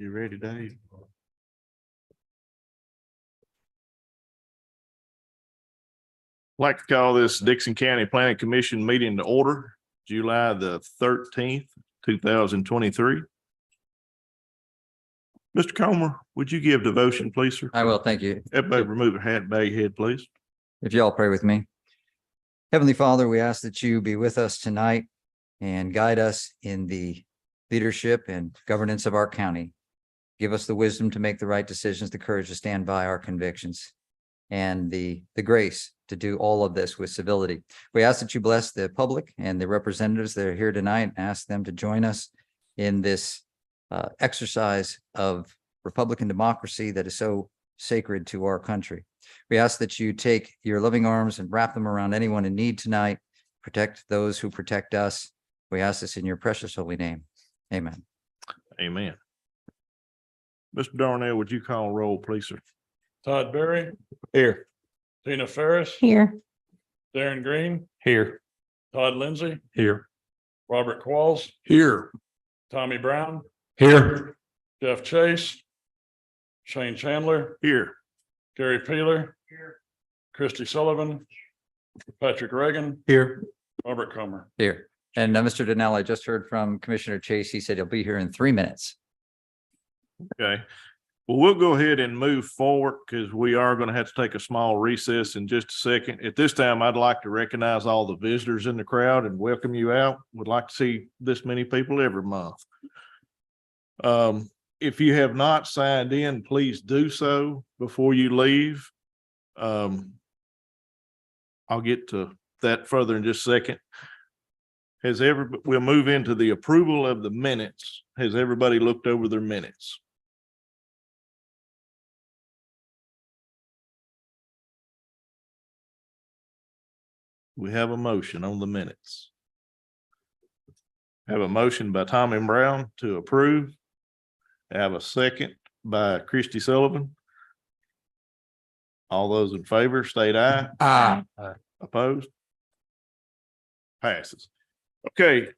You ready, Dave? I'd like to call this Dickson County Planning Commission meeting to order, July the 13th, 2023. Mr. Comer, would you give devotion, please, sir? I will. Thank you. Everybody remove your hat, bow your head, please. If you all pray with me. Heavenly Father, we ask that you be with us tonight and guide us in the leadership and governance of our county. Give us the wisdom to make the right decisions, the courage to stand by our convictions, and the grace to do all of this with civility. We ask that you bless the public and the representatives that are here tonight, and ask them to join us in this exercise of Republican democracy that is so sacred to our country. We ask that you take your loving arms and wrap them around anyone in need tonight. Protect those who protect us. We ask this in your precious holy name. Amen. Amen. Mr. Darnell, would you call roll, please, sir? Todd Berry, Here. Tina Ferris, Here. Darren Green, Here. Todd Lindsay, Here. Robert Qualls, Here. Tommy Brown, Here. Jeff Chase, Shane Chandler, Here. Gary Peeler, Christy Sullivan, Patrick Reagan, Here. Robert Comer. Here. And Mr. Donnell, I just heard from Commissioner Chase. He said he'll be here in 3 minutes. Okay. Well, we'll go ahead and move forward because we are going to have to take a small recess in just a second. At this time, I'd like to recognize all the visitors in the crowd and welcome you out. Would like to see this many people every month. If you have not signed in, please do so before you leave. I'll get to that further in just a second. We'll move into the approval of the minutes. Has everybody looked over their minutes? We have a motion on the minutes. Have a motion by Tommy Brown to approve. Have a second by Christy Sullivan. All those in favor, state aye. Aye. Opposed? Passes. Okay.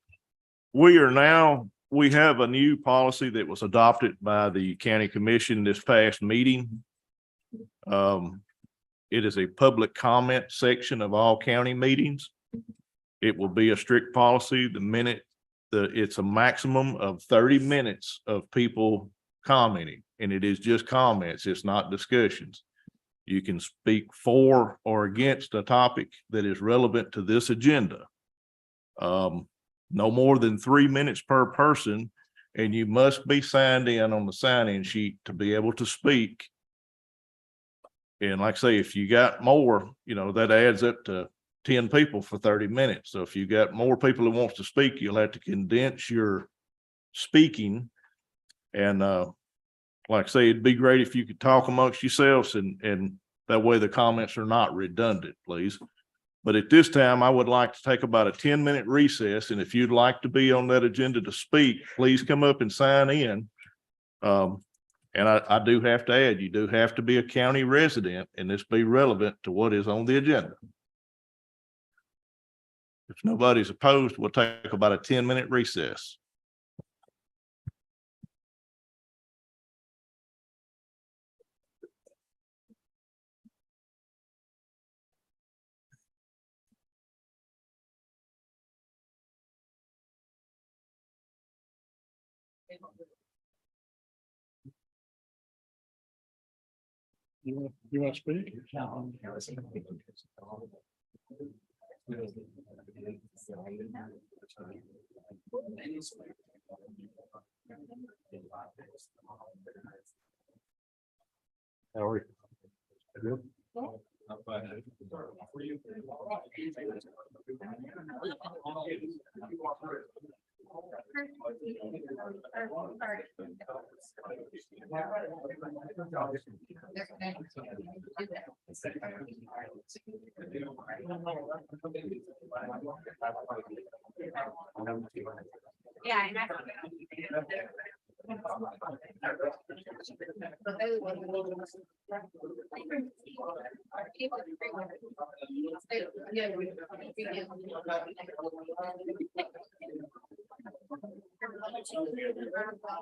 We have a new policy that was adopted by the county commission this past meeting. It is a public comment section of all county meetings. It will be a strict policy. It's a maximum of 30 minutes of people commenting, and it is just comments. It's not discussions. You can speak for or against a topic that is relevant to this agenda. No more than 3 minutes per person, and you must be signed in on the sign-in sheet to be able to speak. And like I say, if you got more, that adds up to 10 people for 30 minutes. So if you got more people who wants to speak, you'll have to condense your speaking. And like I say, it'd be great if you could talk amongst yourselves, and that way the comments are not redundant, please. But at this time, I would like to take about a 10-minute recess. And if you'd like to be on that agenda to speak, please come up and sign in. And I do have to add, you do have to be a county resident, and this be relevant to what is on the agenda. If nobody's opposed, we'll take about a 10-minute recess. You want to speak? How are you? Good. Yeah, and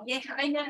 yeah, I know.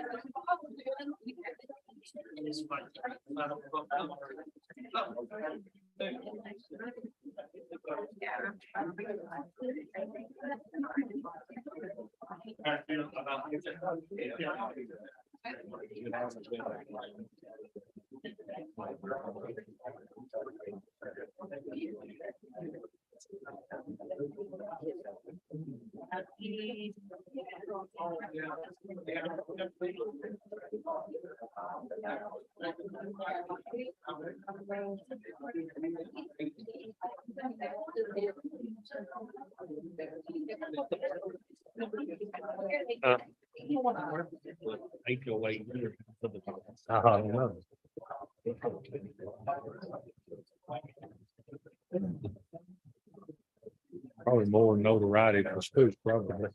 Probably more notoriety for spooks, probably.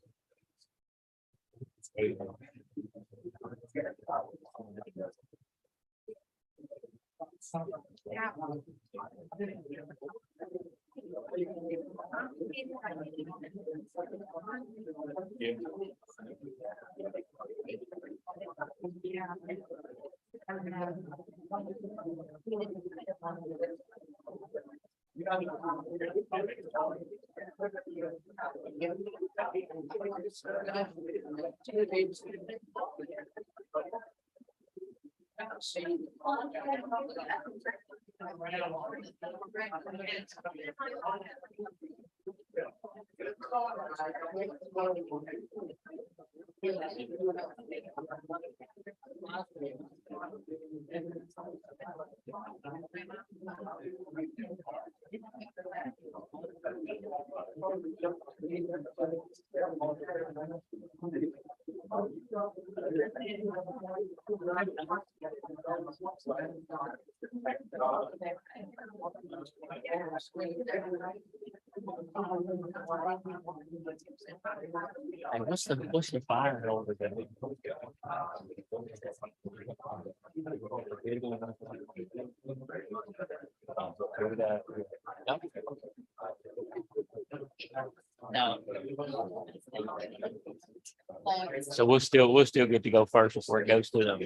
And what's the fire over there? No. So we'll still get to go first before it goes to them.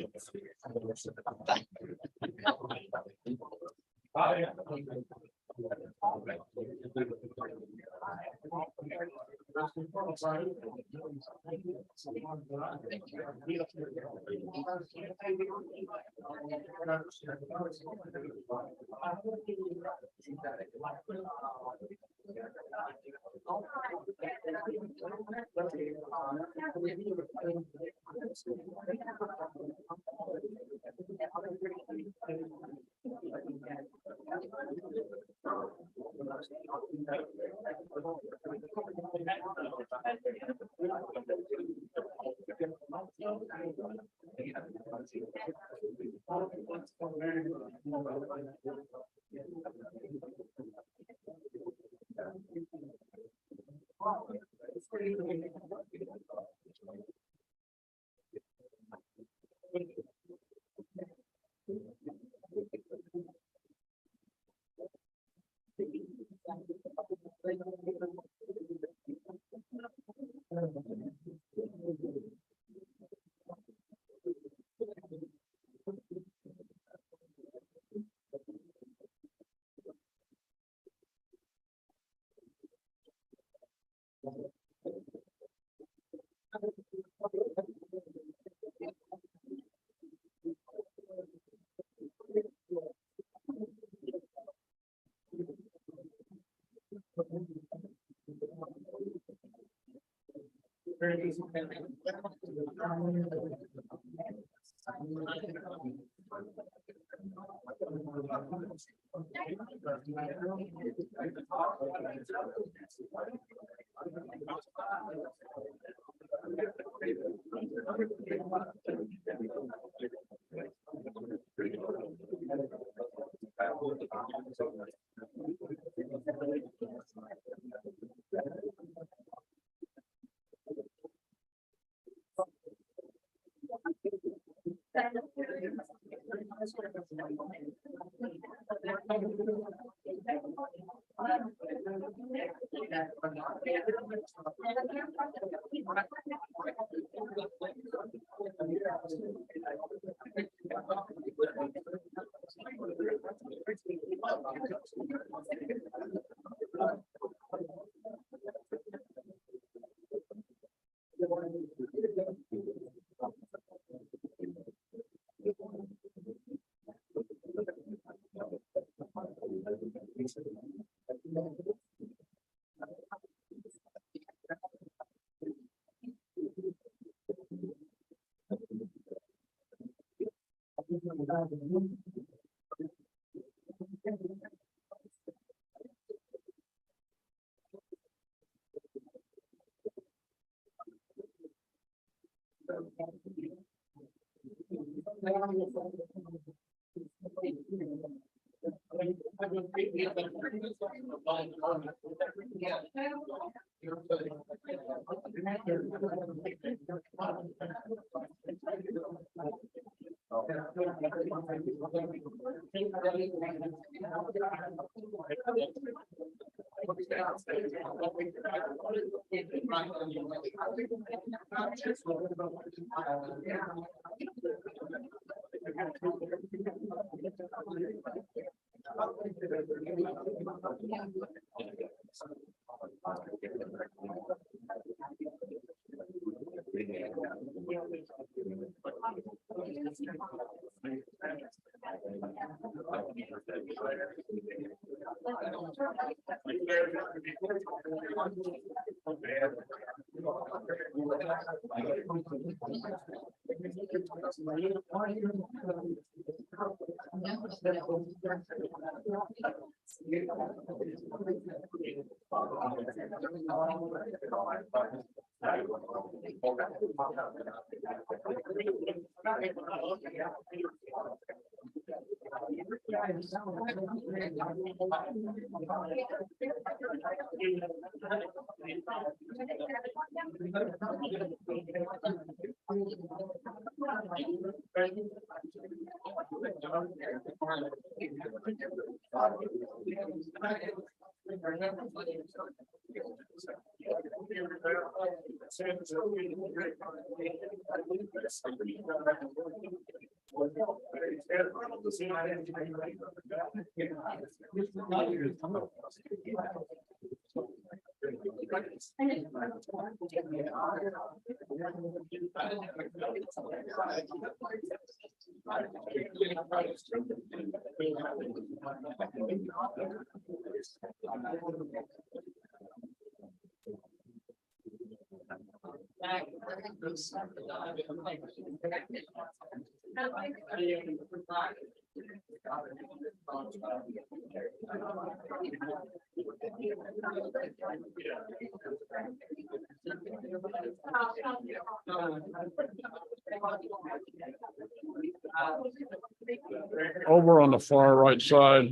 Over on the far right side,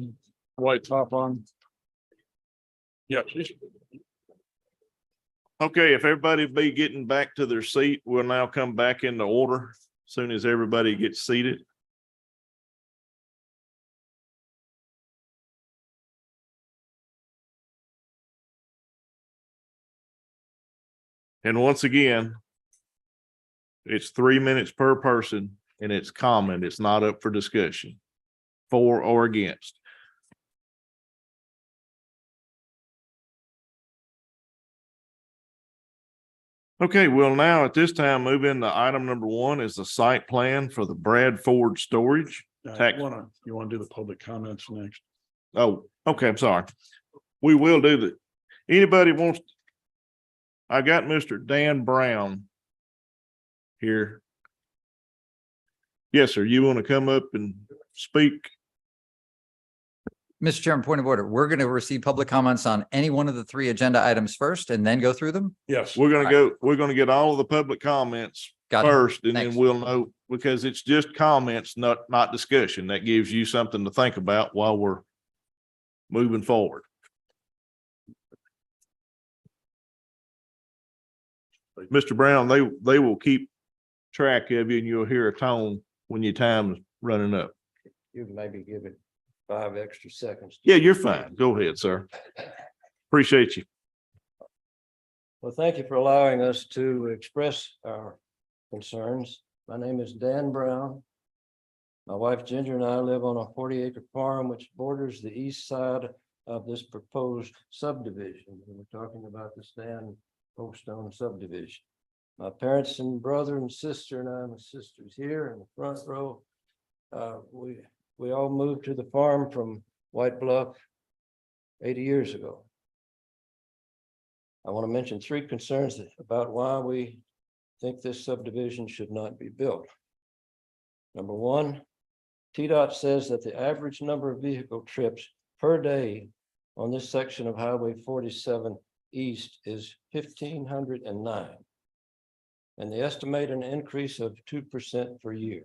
white top on. Yeah, please. Okay, if everybody be getting back to their seat, we'll now come back into order as soon as everybody gets seated. And once again, it's 3 minutes per person and it's comment. It's not up for discussion, for or against. Okay, we'll now at this time move into item number 1 is the site plan for the Brad Ford storage. You Tax- wanna do the public comments next? Oh, okay, I'm sorry. We will do that. Anybody wants? I got Mr. Dan Brown here. Yes, sir. You want to come up and speak? Mr. Chairman, point of order. We're going to receive public comments on any one of the 3 agenda items first and then go through them. Yes. We're gonna get all of the public comments Got it. first, and then Thanks. we'll know, because it's just comments, not discussion. That gives you something to think about while we're moving forward. Mr. Brown, they will keep track of you and you'll hear a tone when your time is running up. You can maybe give it 5 extra seconds. Yeah, you're fine. Go ahead, sir. Appreciate you. Well, thank you for allowing us to express our concerns. My name is Dan Brown. My wife Ginger and I live on a 40-acre farm which borders the east side of this proposed subdivision. We're talking about the Stan Poststone subdivision. My parents and brother and sister and I, my sister's here in the front row. We all moved to the farm from White Bluff 80 years ago. I want to mention 3 concerns about why we think this subdivision should not be built. Number 1, TDOT says that the average number of vehicle trips per day on this section of Highway 47 East is 1,509. And they estimate an increase of 2% per year.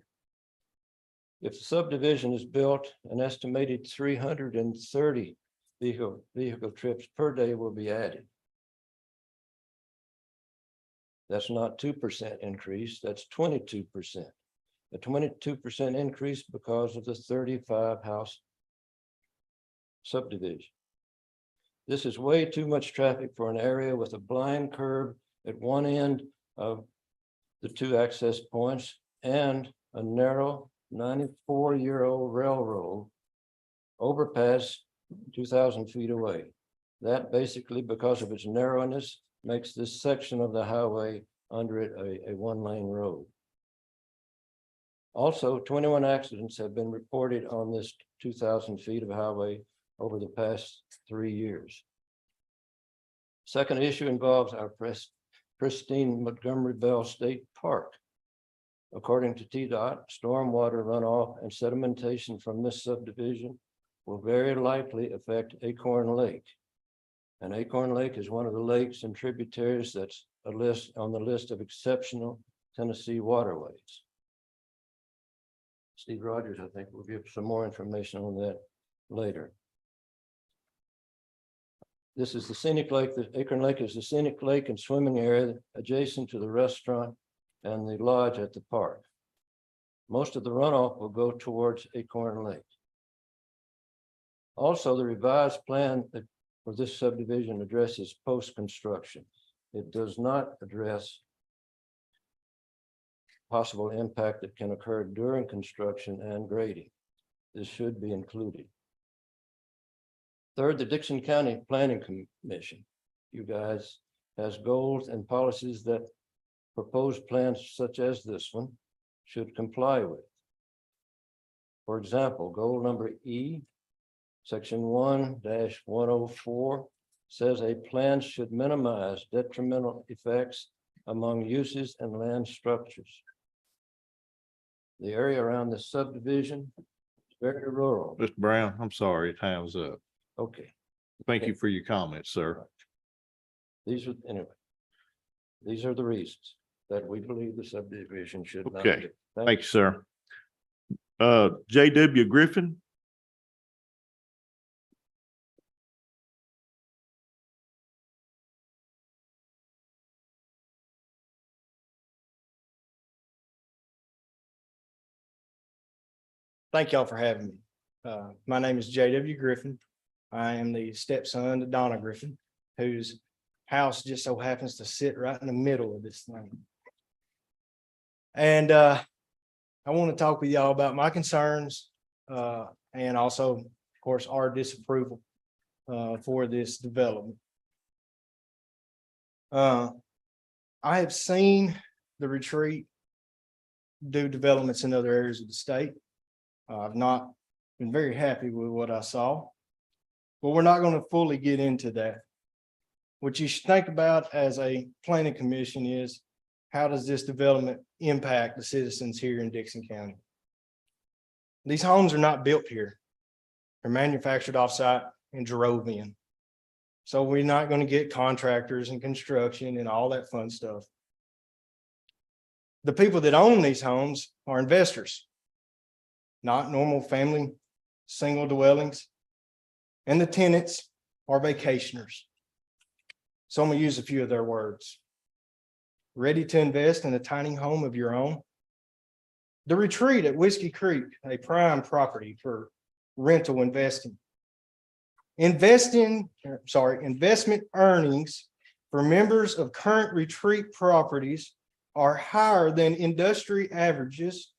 If the subdivision is built, an estimated 330 vehicle trips per day will be added. That's not 2% increase, that's 22%. A 22% increase because of the 35 house subdivision. This is way too much traffic for an area with a blind curb at one end of the 2 access points and a narrow 94-year-old railroad overpass 2,000 feet away. That basically, because of its narrowness, makes this section of the highway under it a 1-lane road. Also, 21 accidents have been reported on this 2,000 feet of highway over the past 3 years. Second issue involves our pristine Montgomery Bell State Park. According to TDOT, stormwater runoff and sedimentation from this subdivision will very likely affect Acorn Lake. And Acorn Lake is one of the lakes and tributaries that's on the list of exceptional Tennessee waterways. Steve Rogers, I think, will give some more information on that later. This is the scenic lake. The Acorn Lake is the scenic lake and swimming area adjacent to the restaurant and the lodge at the park. Most of the runoff will go towards Acorn Lake. Also, the revised plan for this subdivision addresses post-construction. It does not address possible impact that can occur during construction and grading. This should be included. Third, the Dickson County Planning Commission, you guys, has goals and policies that proposed plans such as this one should comply with. For example, goal number E, section 1-104 says a plan should minimize detrimental effects among uses and land structures. The area around the subdivision is very rural. Mr. Brown, I'm sorry, time's up. Okay. Thank you for your comments, sir. These are the reasons that we believe the subdivision should not Okay. be. Thank you, sir. J.W. Griffin. Thank y'all for having me. My name is J.W. Griffin. I am the stepson to Donna Griffin, whose house just so happens to sit right in the middle of this thing. And I want to talk with y'all about my concerns and also, of course, our disapproval for this development. I have seen the retreat do developments in other areas of the state. I've not been very happy with what I saw, but we're not going to fully get into that. What you should think about as a planning commission is, how does this development impact the citizens here in Dickson County? These homes are not built here. They're manufactured offsite and drove in. So we're not going to get contractors and construction and all that fun stuff. The people that own these homes are investors, not normal family single dwellings. And the tenants are vacationers. So I'm going to use a few of their words. Ready to invest in a tiny home of your own? The retreat at Whiskey Creek, a prime property for rental investing. Investment earnings for members of current retreat properties are higher than industry averages,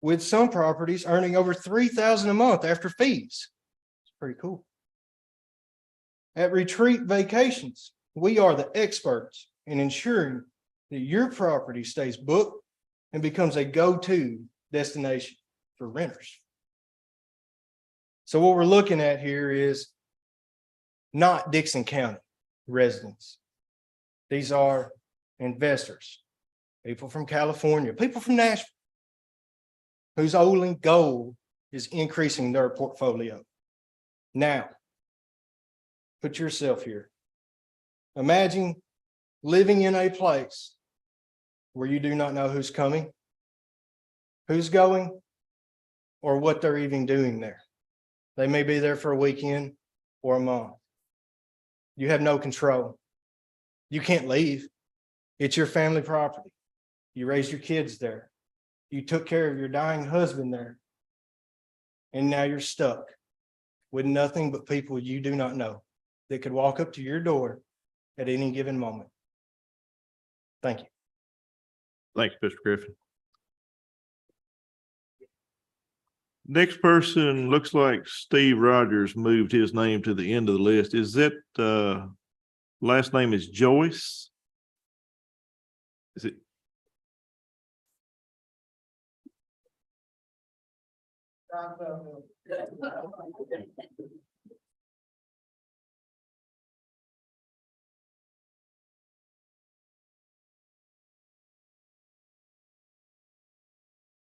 with some properties earning over $3,000 a month after fees. It's pretty cool. At Retreat Vacations, we are the experts in ensuring that your property stays booked and becomes a go-to destination for renters. So what we're looking at here is not Dickson County residents. These are investors, people from California, people from Nashville, whose only goal is increasing their portfolio. Now, put yourself here. Imagine living in a place where you do not know who's coming, who's going, or what they're even doing there. They may be there for a weekend or a month. You have no control. You can't leave. It's your family property. You raised your kids there. You took care of your dying husband there. And now you're stuck with nothing but people you do not know that could walk up to your door at any given moment. Thank you. Thanks, Mr. Griffin. Next person, looks like Steve Rogers moved his name to the end of the list. Is that, last name is Joyce? Is it?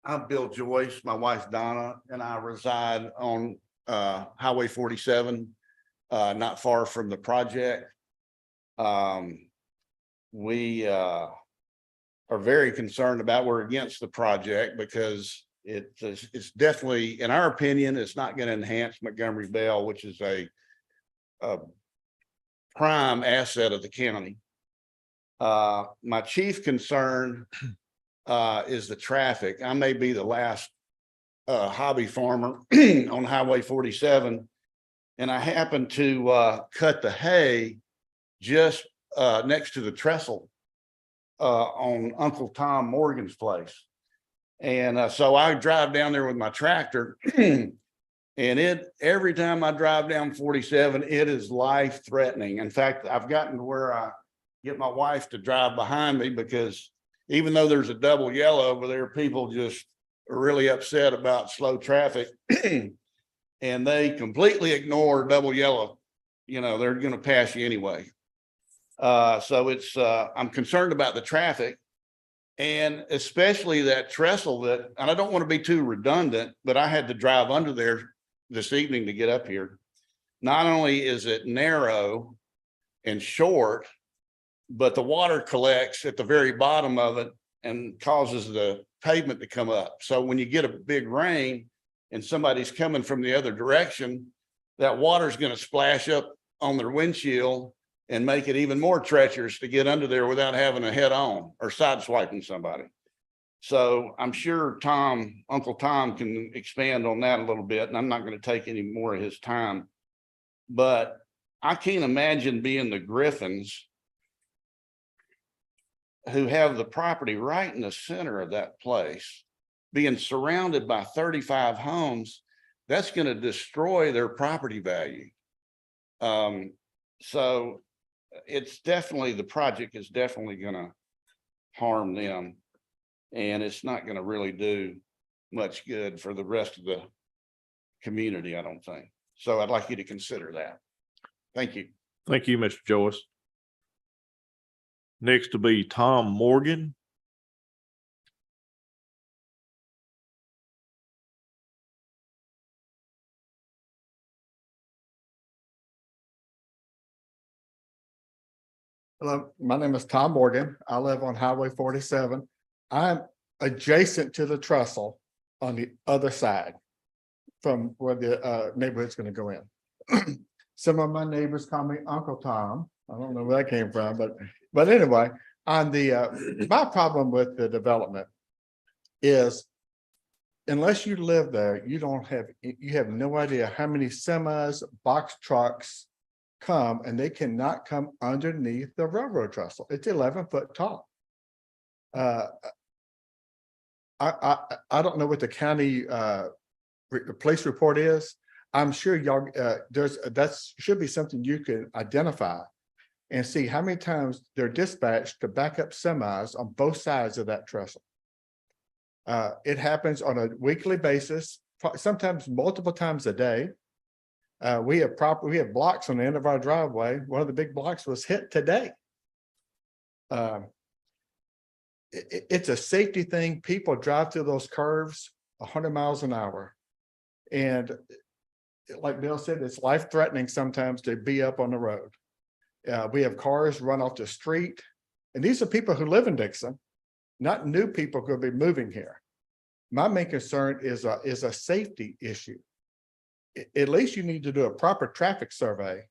I'm Bill Joyce. My wife Donna and I reside on Highway 47, not far from the project. We are very concerned about, we're against the project because it's definitely, in our opinion, it's not going to enhance Montgomery Bell, which is a prime asset of the county. My chief concern is the traffic. I may be the last hobby farmer on Highway 47, and I happen to cut the hay just next to the trestle on Uncle Tom Morgan's place. And so I drive down there with my tractor, and every time I drive down 47, it is life-threatening. In fact, I've gotten to where I get my wife to drive behind me because even though there's a double yellow over there, people just are really upset about slow traffic and they completely ignore double yellow. You know, they're going to pass you anyway. So I'm concerned about the traffic and especially that trestle and I don't want to be too redundant, but I had to drive under there this evening to get up here. Not only is it narrow and short, but the water collects at the very bottom of it and causes the pavement to come up. So when you get a big rain and somebody's coming from the other direction, that water is going to splash up on their windshield and make it even more treacherous to get under there without having a head on or sideswiping somebody. So I'm sure Uncle Tom can expand on that a little bit, and I'm not going to take any more of his time, but I can't imagine being the Griffins who have the property right in the center of that place, being surrounded by 35 homes. That's going to destroy their property value. So it's definitely, the project is definitely going to harm them, and it's not going to really do much good for the rest of the community, I don't think. So I'd like you to consider that. Thank you. Thank you, Mr. Joyce. Next to be Tom Morgan. Hello, my name is Tom Morgan. I live on Highway 47. I'm adjacent to the trestle on the other side from where the neighborhood's going to go in. Some of my neighbors call me Uncle Tom. I don't know where that came from, but anyway, on the my problem with the development is unless you live there, you have no idea how many semis, box trucks come, and they cannot come underneath the railroad trestle. It's 11 foot tall. I don't know what the county police report is. I'm sure y'all that should be something you can identify and see how many times they're dispatched to back up semis on both sides of that trestle. It happens on a weekly basis, sometimes multiple times a day. We have blocks on the end of our driveway. One of the big blocks was hit today. It's a safety thing. People drive through those curves 100 miles an hour. And like Bill said, it's life threatening sometimes to be up on the road. We have cars run off the street. And these are people who live in Dickson, not new people who will be moving here. My main concern is a safety issue. At least you need to do a proper traffic survey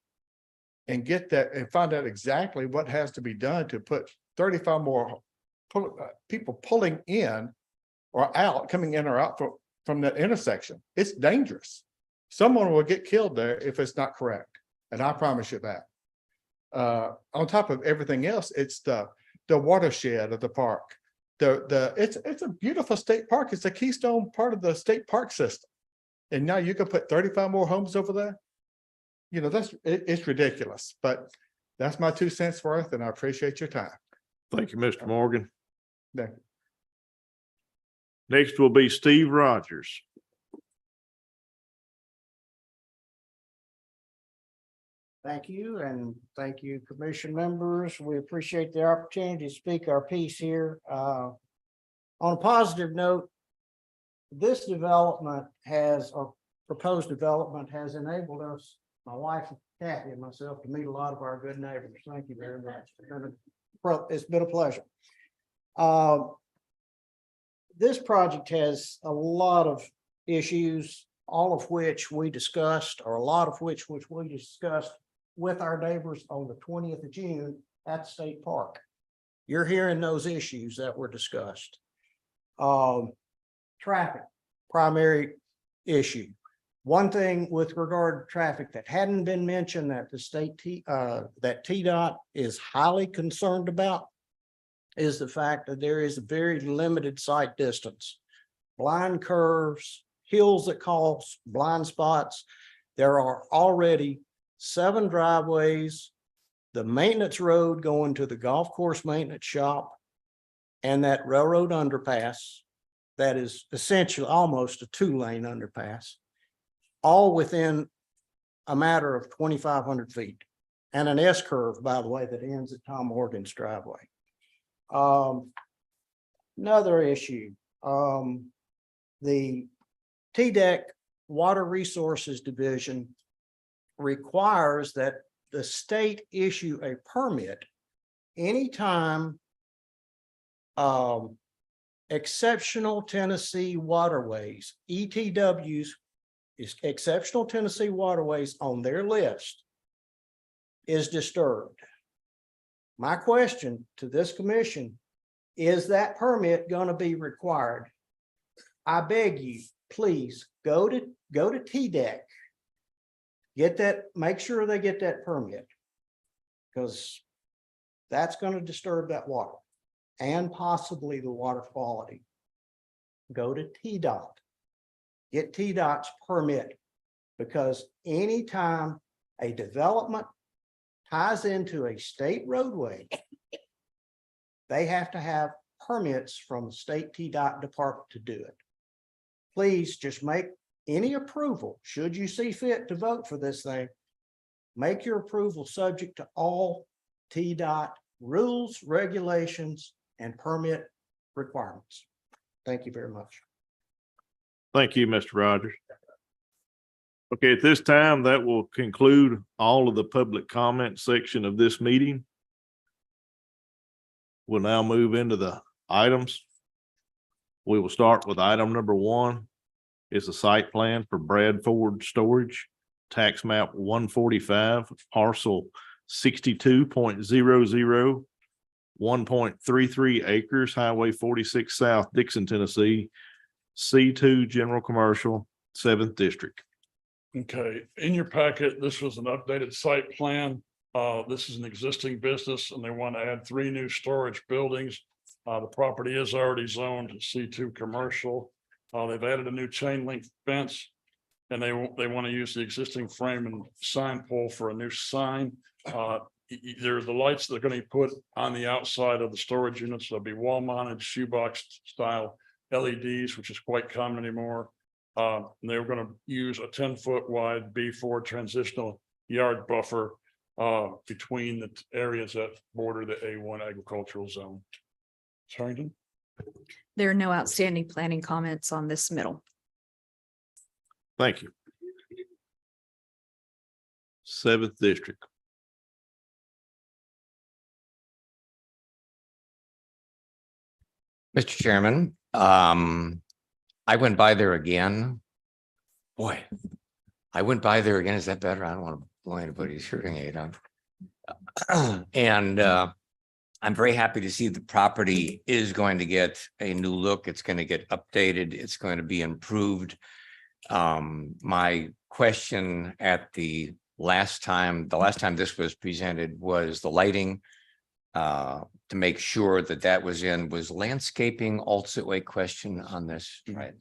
and get that and find out exactly what has to be done to put 35 more people pulling in or out, coming in or out from that intersection. It's dangerous. Someone will get killed there if it's not correct. And I promise you that. On top of everything else, it's the watershed of the park. It's a beautiful state park. It's a keystone part of the state park system. And now you can put 35 more homes over there. You know, it's ridiculous, but that's my 2 cents worth, and I appreciate your time. Thank you, Mr. Morgan. Thank you. Next will be Steve Rogers. Thank you, and thank you, commission members. We appreciate the opportunity to speak our piece here. On a positive note, this development or proposed development has enabled us, my wife Kathy and myself, to meet a lot of our good neighbors. Thank you very much. It's been a pleasure. This project has a lot of issues, all of which we discussed, or a lot of which we discussed with our neighbors on the 20th of June at the state park. You're hearing those issues that were discussed. Traffic, primary issue. One thing with regard to traffic that hadn't been mentioned that the state that TDOT is highly concerned about is the fact that there is a very limited sight distance. Blind curves, hills that cause blind spots. There are already 7 driveways, the maintenance road going to the golf course maintenance shop, and that railroad underpass that is essentially almost a 2-lane underpass, all within a matter of 2,500 feet, and an S curve, by the way, that ends at Tom Morgan's driveway. Another issue, the TDEC Water Resources Division requires that the state issue a permit anytime exceptional Tennessee waterways, ETWs, is exceptional Tennessee waterways on their list is disturbed. My question to this commission, is that permit going to be required? I beg you, please go to TDEC. Get that, make sure they get that permit, because that's going to disturb that water and possibly the water quality. Go to TDOT. Get TDOT's permit, because anytime a development ties into a state roadway, they have to have permits from the state TDOT department to do it. Please just make any approval, should you see fit to vote for this thing, make your approval subject to all TDOT rules, regulations, and permit requirements. Thank you very much. Thank you, Mr. Rogers. Okay, at this time, that will conclude all of the public comment section of this meeting. We'll now move into the items. We will start with item number 1. It's a site plan for Bradford Storage, tax map 145, parcel 62.00, 1.33 acres, Highway 46 South, Dickson, Tennessee, C2 General Commercial, 7th District. Okay, in your packet, this was an updated site plan. This is an existing business and they want to add 3 new storage buildings. The property is already zoned C2 commercial. They've added a new chain link fence and they want to use the existing frame and sign pole for a new sign. There are the lights that are going to be put on the outside of the storage units. There'll be wall mounted shoebox style LEDs, which is quite common anymore. And they were gonna use a 10-foot wide B4 transitional yard buffer between the areas that border the A1 agricultural zone. Harrington? There are no outstanding planning comments on this middle. Thank you. Seventh District. Mr. Chairman, I went by there again. Boy, I went by there again. Is that better? I don't want to blow anybody's hearing aid on. And I'm very happy to see the property is going to get a new look. It's going to get updated. It's going to be improved. My question at the last time this was presented was the lighting. To make sure that that was in, was landscaping also a question on this, right?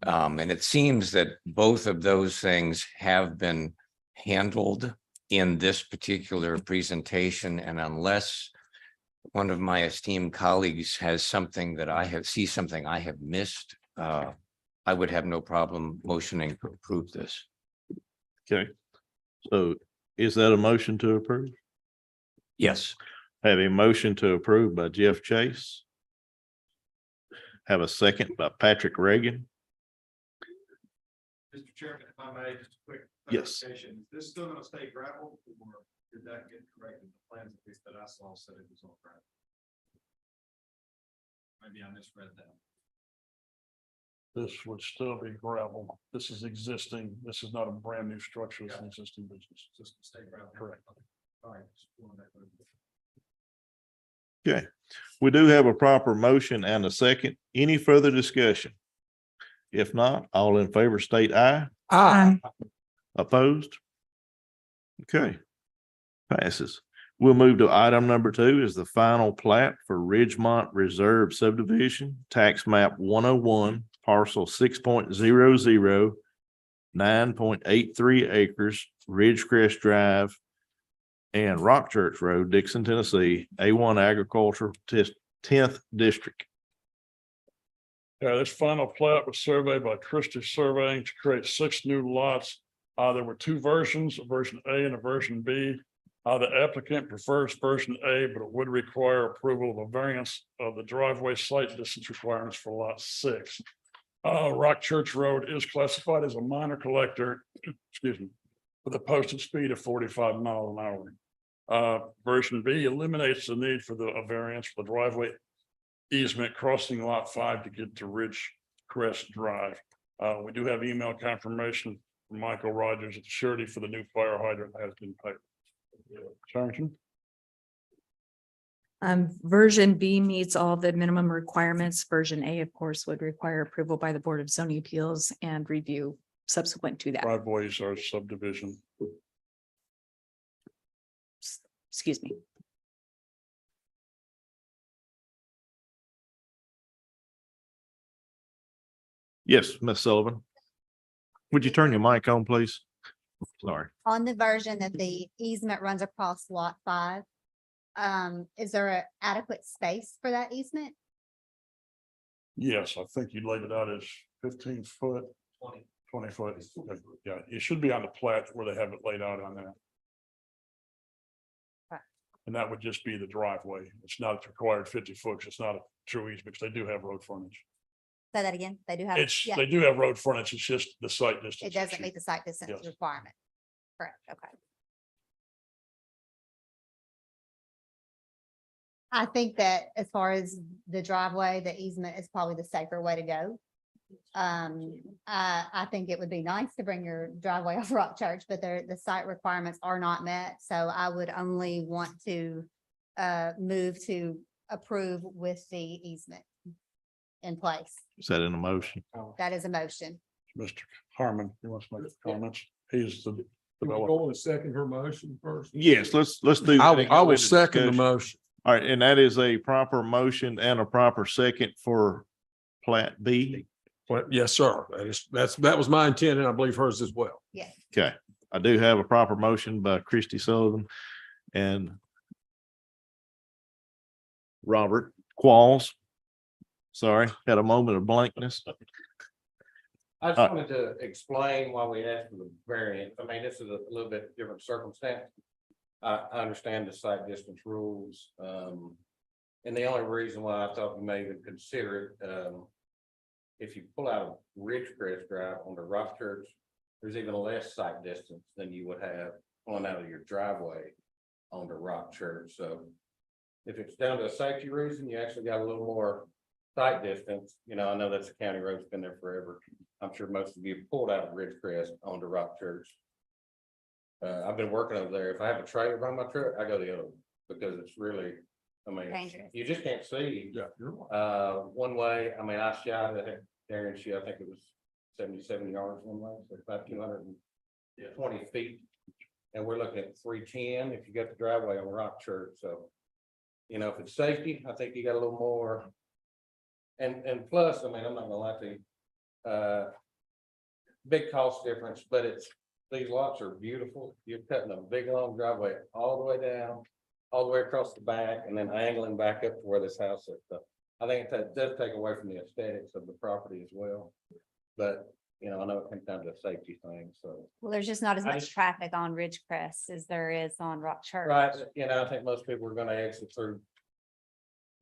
And it seems that both of those things have been handled in this particular presentation. And unless one of my esteemed colleagues has something that I have missed, I would have no problem motioning to approve this. Okay. So is that a motion to approve? Yes. Have a motion to approve by Jeff Chase. Have a second by Patrick Reagan. Mr. Chairman, if I may, just a quick Yes. clarification. Is this still gonna stay gravel or did that get corrected? The plans at least that I saw said it was all gravel. Maybe I misread that. This would still be gravel. This is existing. This is not a brand new structure. It's an existing business. Just stay gravel. Correct. All right. Just wanted that clarification. Okay, we do have a proper motion and a second. Any further discussion? If not, all in favor state aye. Aye. Opposed? Okay. Passes. We'll move to item number 2 is the final plat for Ridgemont Reserve subdivision, tax map 101, parcel 6.00, 9.83 acres, Ridgecrest Drive, and Rock Church Road, Dickson, Tennessee, A1 Agriculture, 10th District. Yeah, this final plat was surveyed by Christie Surveying to create 6 new lots. There were 2 versions, a version A and a version B. The applicant prefers version A, but it would require approval of a variance of the driveway site distance requirements for lot 6. Rock Church Road is classified as a minor collector, excuse me, with a posted speed of 45 miles an hour. Version B eliminates the need for a variance for the driveway easement crossing lot 5 to get to Ridgecrest Drive. We do have email confirmation from Michael Rogers that the surety for the new fire hydrant has been paid. Harrington? Version B meets all the minimum requirements. Version A, of course, would require approval by the Board of Zoning Appeals and review subsequent to that. Driveways are subdivision. Excuse me. Yes, Ms. Sullivan. Would you turn your mic on, please? Sorry. On the version that the easement runs across lot 5, is there an adequate space for that easement? Yes, I think you laid it out as 15 foot. 20 foot. Okay, yeah, it should be on the plat where they have it laid out on that. Right. And that would just be the driveway. It's not required 50 foot. 'Cause it's not a true easement because they do have road frontage. Say that again. They do have. It's, Yeah, they do have road frontage. It's just the site distance. it doesn't meet the site distance Yes. requirement. Correct, okay. I think that as far as the driveway, the easement is probably the safer way to go. I think it would be nice to bring your driveway off Rock Church, but the site requirements are not met, so I would only want to move to approve with the easement in place. Is that in a motion? That is a motion. Mr. Harmon, you want to make comments? He's the We're developer. going to second her motion first. Yes, let's do. I will second the motion. All right, and that is a proper motion and a proper second for plat B. Well, yes, sir. That was my intent, and I believe hers as well. Yes. Okay, I do have a proper motion by Christie Sullivan and Robert Qualls. Sorry, had a moment of blankness. I Uh, just wanted to explain why we asked for the variance. I mean, this is a little bit different circumstance. I understand the site distance rules, and the only reason why I thought we may even consider it, if you pull out of Ridgecrest Drive on the Rock Church, there's even less site distance than you would have pulling out of your driveway on the Rock Church. So if it's down to a safety reason, you actually got a little more site distance. You know, I know that's a county road, it's been there forever. I'm sure most of you pulled out of Ridgecrest onto Rock Church. I've been working over there. If I have a trailer by my truck, I go the other way because it's really, I mean, Dangerous. you just can't see. Yeah. One way. I mean, I shot at Darren shoot, I think it was 77 yards one way, so about 220 feet. And we're looking at 310 if you got the driveway on Rock Church. So, you know, if it's safety, I think you got a little more. And plus, I mean, I'm not gonna lie to you, big cost difference, but it's, these lots are beautiful. You're cutting a big long driveway all the way down, all the way across the back, and then angling back up to where this house is. So I think that does take away from the aesthetics of the property as well. But, you know, I know it comes down to a safety thing, so. Well, there's just not as I much just- traffic on Ridgecrest as there is on Rock Church. Right, you know, I think most people are gonna exit through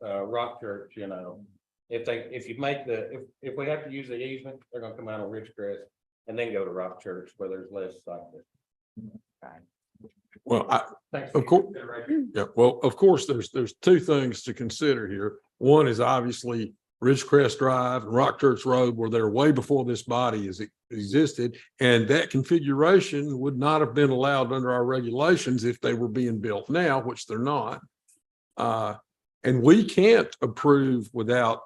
Rock Church, you know. If you make if we have to use the easement, they're gonna come out on Ridgecrest and then go to Rock Church where there's less site distance. Well, Thanks Of for your course. consideration. yeah, well, of course, there's two things to consider here. One is obviously Ridgecrest Drive and Rock Church Road were there way before this body existed. And that configuration would not have been allowed under our regulations if they were being built now, which they're not. And we can't approve without,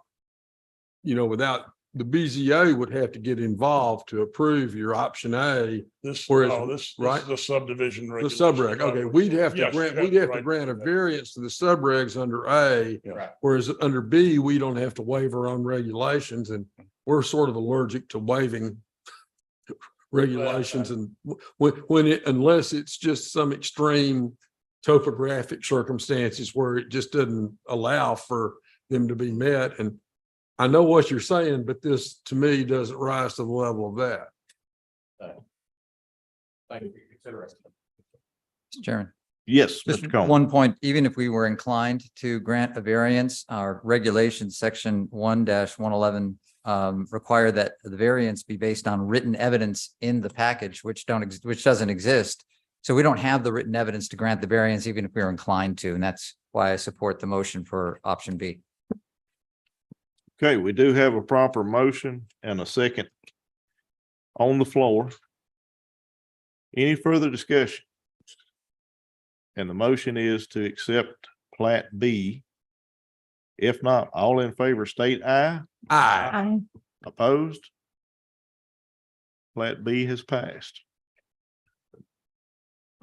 without the BZA would have to get involved to approve your option A. This, Whereas- this right? is a subdivision. The regulation. subreg, okay, we'd have to Yes, grant, yeah, we'd have to right. grant a variance to the subregs under A. Yeah. Right. Whereas under B, we don't have to waive our own regulations, and we're sort of allergic to waiving regulations, and unless it's just some extreme topographic circumstances where it just doesn't allow for them to be met. And I know what you're saying, but this to me doesn't rise to the level of that. Thank you for your consideration. Mr. Chairman. Yes, Just Mr. Combs. one point, even if we were inclined to grant a variance, our regulations, section 1-111, require that the variance be based on written evidence in the package, which doesn't exist. So we don't have the written evidence to grant the variance, even if we were inclined to, and that's why I support the motion for option B. Okay, we do have a proper motion and a second on the floor. Any further discussion? And the motion is to accept plat B. If not, all in favor state aye. Aye. Opposed? Plat B has passed.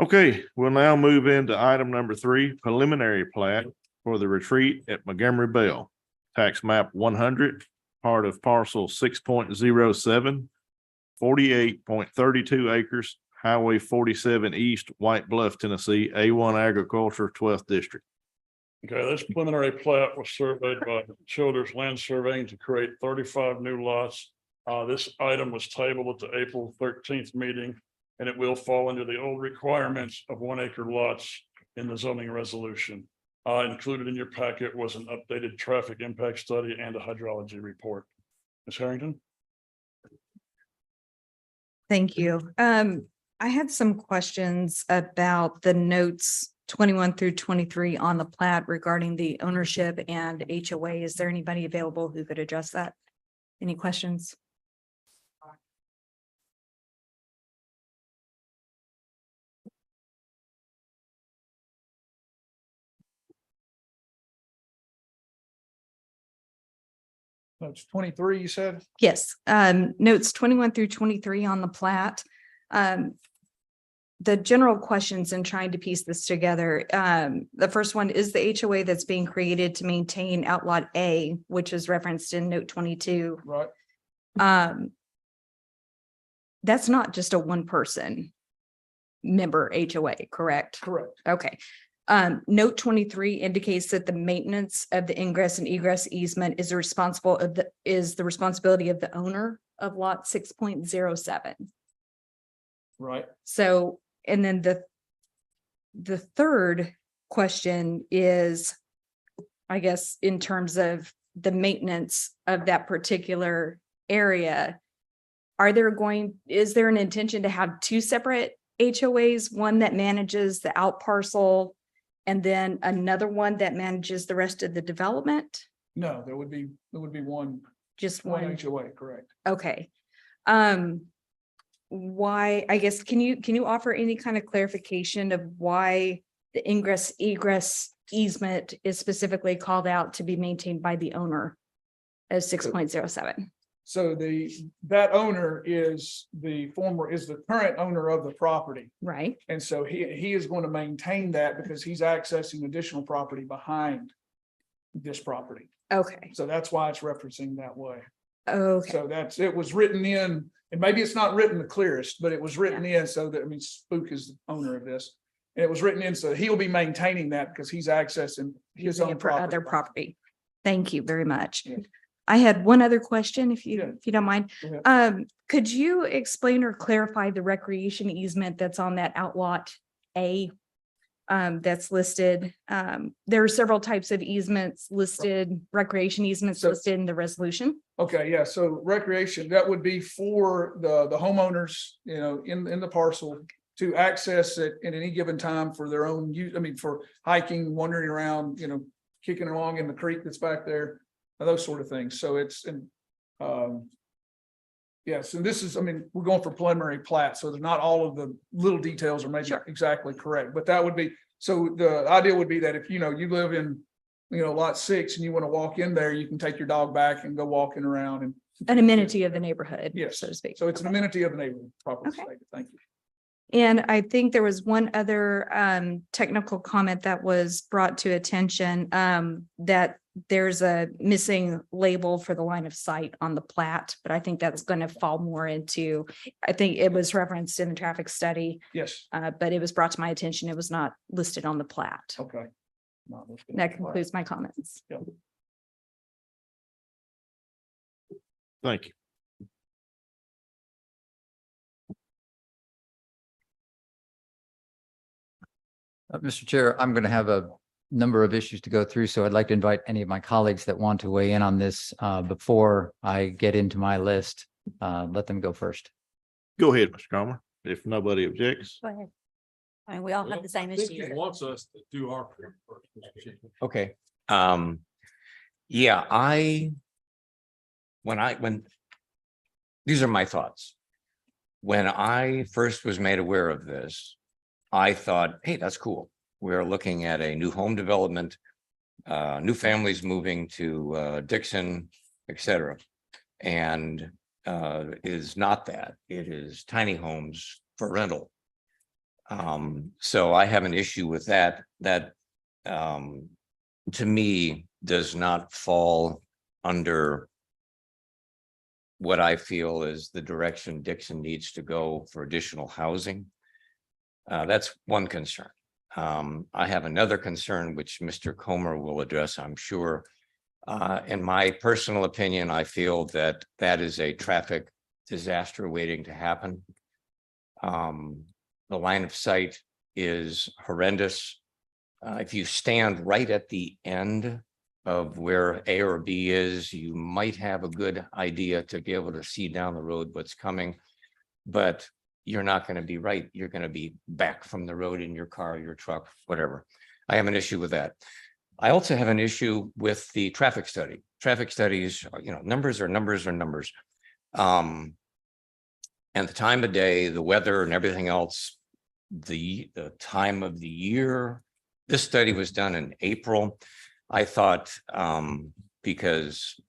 Okay, we'll now move into item number 3, preliminary plat for the retreat at Montgomery Bell. Tax map 100, part of parcel 6.07, 48.32 acres, Highway 47 East, White Bluff, Tennessee, A1 Agriculture, 12th District. Okay, this preliminary plat was surveyed by Childers Land Surveying to create 35 new lots. This item was tabled at the April 13th meeting, and it will fall under the old requirements of 1 acre lots in the zoning resolution. Included in your packet was an updated traffic impact study and a hydrology report. Ms. Harrington? Thank you. I had some questions about the notes 21 through 23 on the plat regarding the ownership and HOA. Is there anybody available who could address that? Any questions? That's 23, you said? Yes, notes 21 through 23 on the plat. The general questions in trying to piece this together. The first one is the HOA that's being created to maintain outlot A, which is referenced in note 22. Right. That's not just a one person member HOA, correct? Correct. Okay. Note 23 indicates that the maintenance of the ingress and egress easement is the responsibility of the owner of lot 6.07. Right. So, and then the third question is, I guess, in terms of the maintenance of that particular area, is there an intention to have two separate HOAs, one that manages the out parcel and then another one that manages the rest of the development? No, there would be one, Just one one? HOA, correct. Okay. Why, I guess, can you offer any kind of clarification of why the ingress egress easement is specifically called out to be maintained by the owner as 6.07? So that owner is the current owner of the property. Right? And so he is going to maintain that because he's accessing additional property behind this property. Okay. So that's why it's referencing that way. Okay. So it was written in, and maybe it's not written the clearest, but it was written in so that, I mean, Spook is the owner of this. And it was written in, so he'll be maintaining that because he's accessing his Using own it for property. other property. Thank you very much. Yeah. I had one other question, if Yeah. you don't mind. Go ahead. Could you explain or clarify the recreation easement that's on that outlot A? That's listed. There are several types of easements listed, recreation easements So- listed in the resolution. Okay, yeah, so recreation, that would be for the homeowners, you know, in the parcel to access it at any given time for their own use, I mean, for hiking, wandering around, you know, kicking along in the creek that's back there, those sort of things. So it's yes, and this is, I mean, we're going for preliminary plat, so there's not all of the little details are maybe Sure. exactly correct, but that would be, so the idea would be that if, you know, you live in, you know, lot 6 and you want to walk in there, you can take your dog back and go walking around and. An amenity of the neighborhood. Yes, So to speak. so it's an Okay. amenity of the neighborhood, properly Okay. stated. Thank you. And I think there was one other technical comment that was brought to attention, that there's a missing label for the line of sight on the plat, but I think that's going to fall more into, I think it was referenced in the traffic study, Yes, but it was brought to my attention. It was not listed on the plat. okay. No, that's good. That concludes my comments. Thank you. Mr. Chair, I'm going to have a number of issues to go through, so I'd like to invite any of my colleagues that want to weigh in on this before I get into my list. Let them go first. Go ahead, Mr. Cromer, if nobody objects. Go ahead. I mean, we all have the same issues. Wants us to do our. Okay. Yeah, when these are my thoughts. When I first was made aware of this, I thought, hey, that's cool. We're looking at a new home development, new families moving to Dickson, et cetera. And it is not that. It is tiny homes for rental. So I have an issue with that. That to me does not fall under what I feel is the direction Dickson needs to go for additional housing. That's one concern. I have another concern, which Mr. Comer will address, I'm sure. In my personal opinion, I feel that that is a traffic disaster waiting to happen. The line of sight is horrendous. If you stand right at the end of where A or B is, you might have a good idea to be able to see down the road what's coming, but you're not going to be right. You're going to be back from the road in your car, your truck, whatever. I have an issue with that. I also have an issue with the traffic study. Traffic studies, you know, numbers are numbers are numbers. And the time of day, the weather and everything else, the time of the year. This study was done in April. I thought, because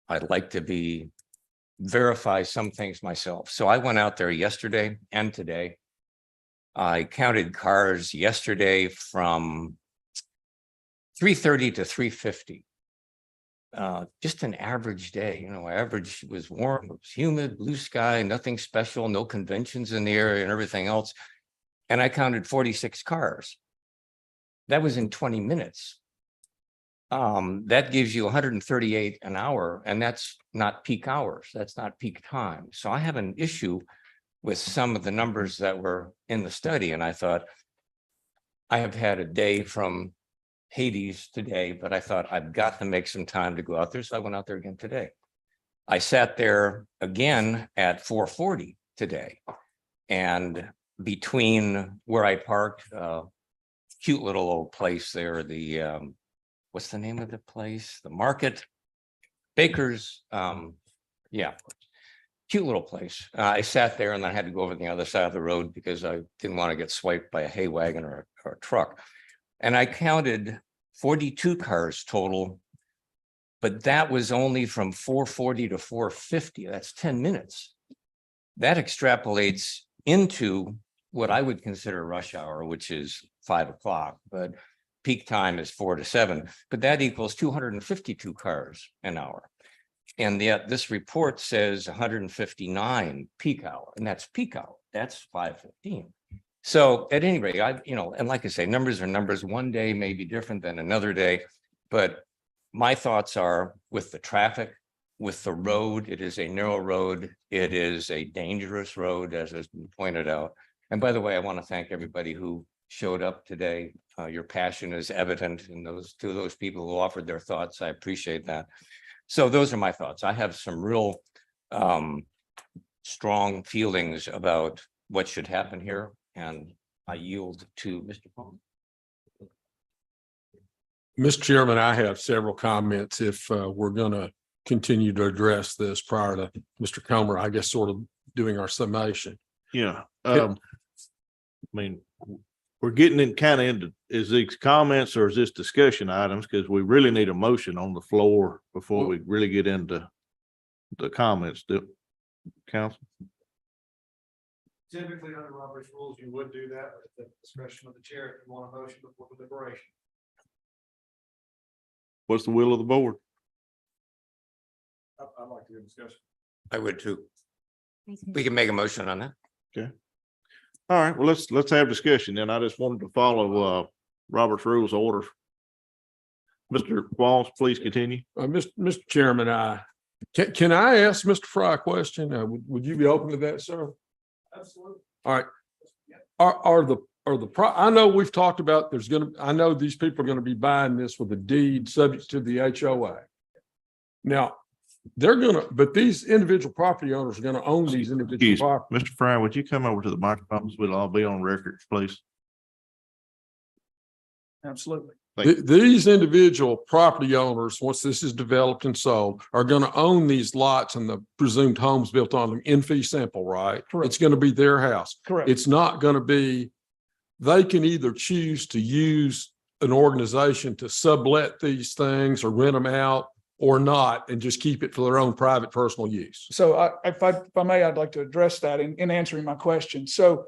I'd like to verify some things myself. So I went out there yesterday and today. I counted cars yesterday from 3:30 to 3:50. Just an average day, you know, average was warm, it was humid, blue sky, nothing special, no conventions in the area and everything else. And I counted 46 cars. That was in 20 minutes. That gives you 138 an hour, and that's not peak hours. That's not peak time. So I have an issue with some of the numbers that were in the study. And I thought, I have had a day from Hades today, but I thought I've got to make some time to go out there. So I went out there again today. I sat there again at 4:40 today. And between where I parked, cute little old place there, the what's the name of the place? The Market, Baker's, yeah. Cute little place. I sat there and then I had to go over the other side of the road because I didn't want to get swiped by a hay wagon or a truck. And I counted 42 cars total, but that was only from 4:40 to 4:50. That's 10 minutes. That extrapolates into what I would consider rush hour, which is 5 o'clock, but peak time is 4 to 7, but that equals 252 cars an hour. And yet this report says 159 peak hour, and that's peak hour. That's 5:15. So at any rate, and like I say, numbers are numbers. One day may be different than another day, but my thoughts are with the traffic, with the road. It is a narrow road. It is a dangerous road, as has been pointed out. And by the way, I want to thank everybody who showed up today. Your passion is evident in to those people who offered their thoughts. I appreciate that. So those are my thoughts. I have some real strong feelings about what should happen here, and I yield to Mr. Palmer. Mr. Chairman, I have several comments if we're going to continue to address this prior to Mr. Comer, I guess, sort of doing our summation. Yeah. I mean, we're getting in kind of into, is these comments or is this discussion items? Because we really need a motion on the floor before we really get into the comments. Council? Typically, under Robert's rules, you would do that at the discretion of the chair if you want a motion before deliberation. What's the will of the board? I'd like to hear discussion. I would too. We can make a motion on that. Okay. All right, well, let's have discussion then. I just wanted to follow Robert's rules of order. Mr. Walls, please continue. Mr. Chairman, can I ask Mr. Fry a question? Would you be open to that, sir? Absolutely. All right. I know we've talked about I know these people are going to be buying this with a deed subject to the HOA. Now, but these individual property owners are going to own these individual properties. Mr. Fry, would you come over to the microphone? We'll all be on record, please. Absolutely. These individual property owners, once this is developed and sold, are going to own these lots and the presumed homes built on them in fee simple, right? Correct. It's going to be their house. Correct. It's not going to be, they can either choose to use an organization to sublet these things or rent them out or not, and just keep it for their own private personal use. So if I may, I'd like to address that in answering my question. So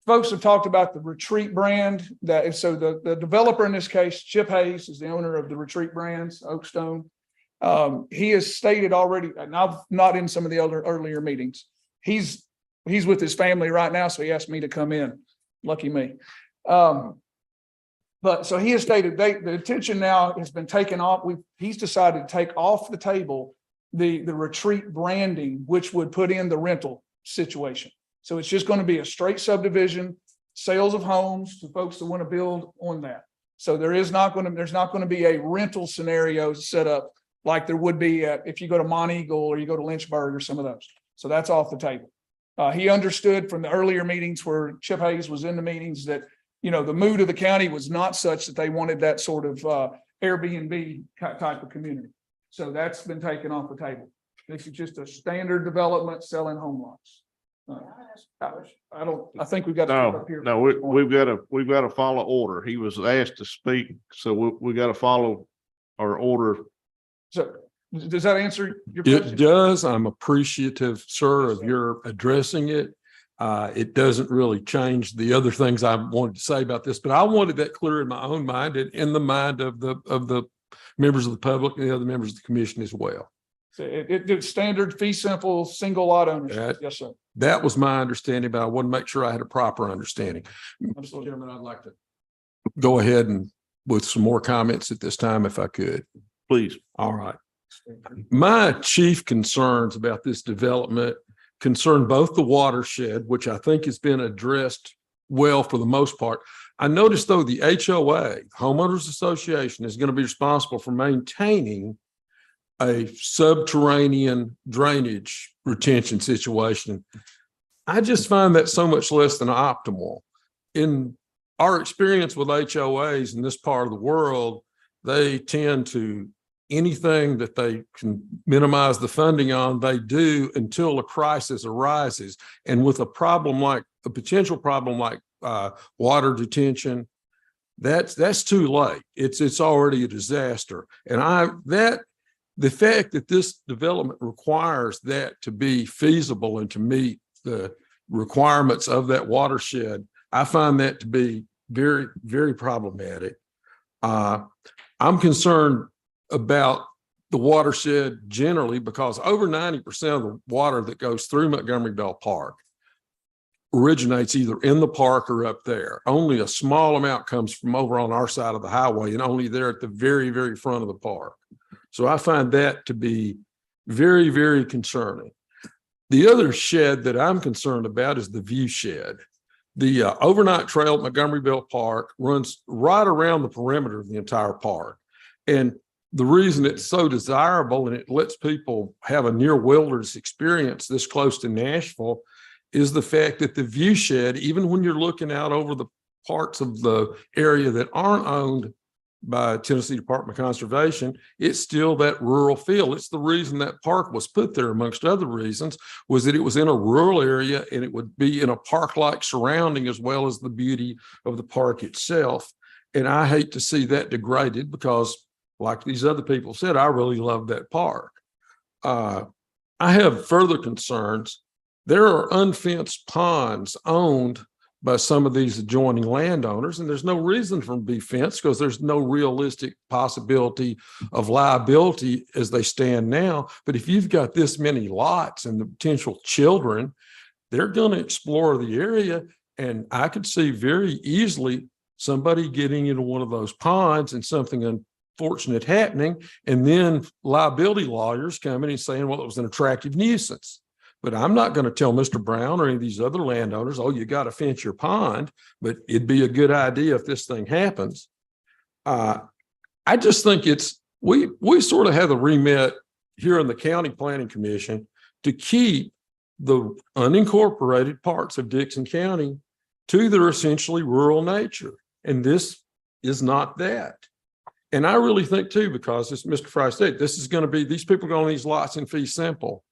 folks have talked about the Retreat brand so the developer in this case, Chip Hayes, is the owner of the Retreat brands, Oakstone. He has stated already, and I've not in some of the earlier meetings, he's with his family right now. So he asked me to come in. Lucky me. But so he has stated the attention now has been taken off. He's decided to take off the table the Retreat branding, which would put in the rental situation. So it's just going to be a straight subdivision, sales of homes to folks that want to build on that. So there's not going to be a rental scenario set up like there would be if you go to Mont Eagle or you go to Lynchburg or some of those. So that's off the table. He understood from the earlier meetings where Chip Hayes was in the meetings that the mood of the county was not such that they wanted that sort of Airbnb type of community. So that's been taken off the table. This is just a standard development selling home lots. I think we've got to up here. No, we've got to follow order. He was asked to speak, so we got to follow our order. So does that answer your question? It does. I'm appreciative, sir, of your addressing it. It doesn't really change the other things I wanted to say about this, but I wanted that clear in my own mind and in the mind of the members of the public and the other members of the commission as well. So it's standard fee simple single lot ownership. Yes, sir. That was my understanding, but I want to make sure I had a proper understanding. Absolutely. Chairman, I'd like to go ahead and with some more comments at this time, if I could. Please. All right. My chief concerns about this development concern both the watershed, which I think has been addressed well for the most part. I noticed though the HOA, Homeowners Association, is going to be responsible for maintaining a subterranean drainage retention situation. I just find that so much less than optimal. In our experience with HOAs in this part of the world, they tend to anything that they can minimize the funding on, they do until a crisis arises. And with a problem like a potential problem like water detention, that's too late. It's already a disaster. And the fact that this development requires that to be feasible and to meet the requirements of that watershed, I find that to be very, very problematic. I'm concerned about the watershed generally because over 90% of the water that goes through Montgomery Bell Park originates either in the park or up there. Only a small amount comes from over on our side of the highway and only there at the very, very front of the park. So I find that to be very, very concerning. The other shed that I'm concerned about is the view shed. The overnight trail at Montgomery Bell Park runs right around the perimeter of the entire park. And the reason it's so desirable and it lets people have a near wilderness experience this close to Nashville is the fact that the view shed, even when you're looking out over the parts of the area that aren't owned by Tennessee Department of Conservation, it's still that rural feel. It's the reason that park was put there, amongst other reasons, was that it was in a rural area and it would be in a park-like surrounding as well as the beauty of the park itself. And I hate to see that degraded because, like these other people said, I really love that park. I have further concerns. There are unfenced ponds owned by some of these adjoining landowners, and there's no reason for them to be fenced because there's no realistic possibility of liability as they stand now. But if you've got this many lots and the potential children, they're going to explore the area, and I could see very easily somebody getting into one of those ponds and something unfortunate happening, and then liability lawyers coming and saying, well, it was an attractive nuisance. But I'm not going to tell Mr. Brown or any of these other landowners, oh, you got to fence your pond, but it'd be a good idea if this thing happens. I just think we sort of have the remit here in the County Planning Commission to keep the unincorporated parts of Dickson County to their essentially rural nature. And this is not that. And I really think too, because as Mr. Fry said, this is going to be, these people go on these lots in fee simple.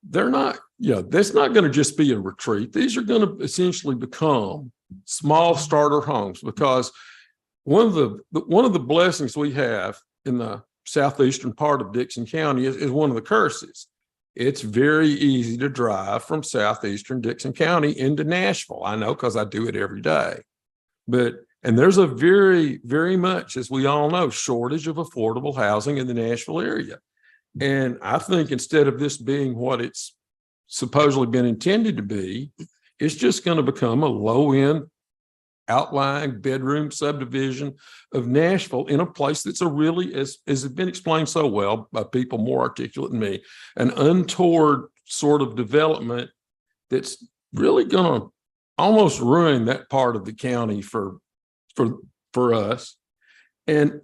They're not, that's not going to just be a retreat. These are going to essentially become small starter homes because one of the blessings we have in the southeastern part of Dickson County is one of the curses. It's very easy to drive from southeastern Dickson County into Nashville. I know because I do it every day. And there's a very, very much, as we all know, shortage of affordable housing in the Nashville area. And I think instead of this being what it's supposedly been intended to be, it's just going to become a low-end outlying bedroom subdivision of Nashville in a place that's a really, as has been explained so well by people more articulate than me, an untoward sort of development that's really going to almost ruin that part of the county for us. And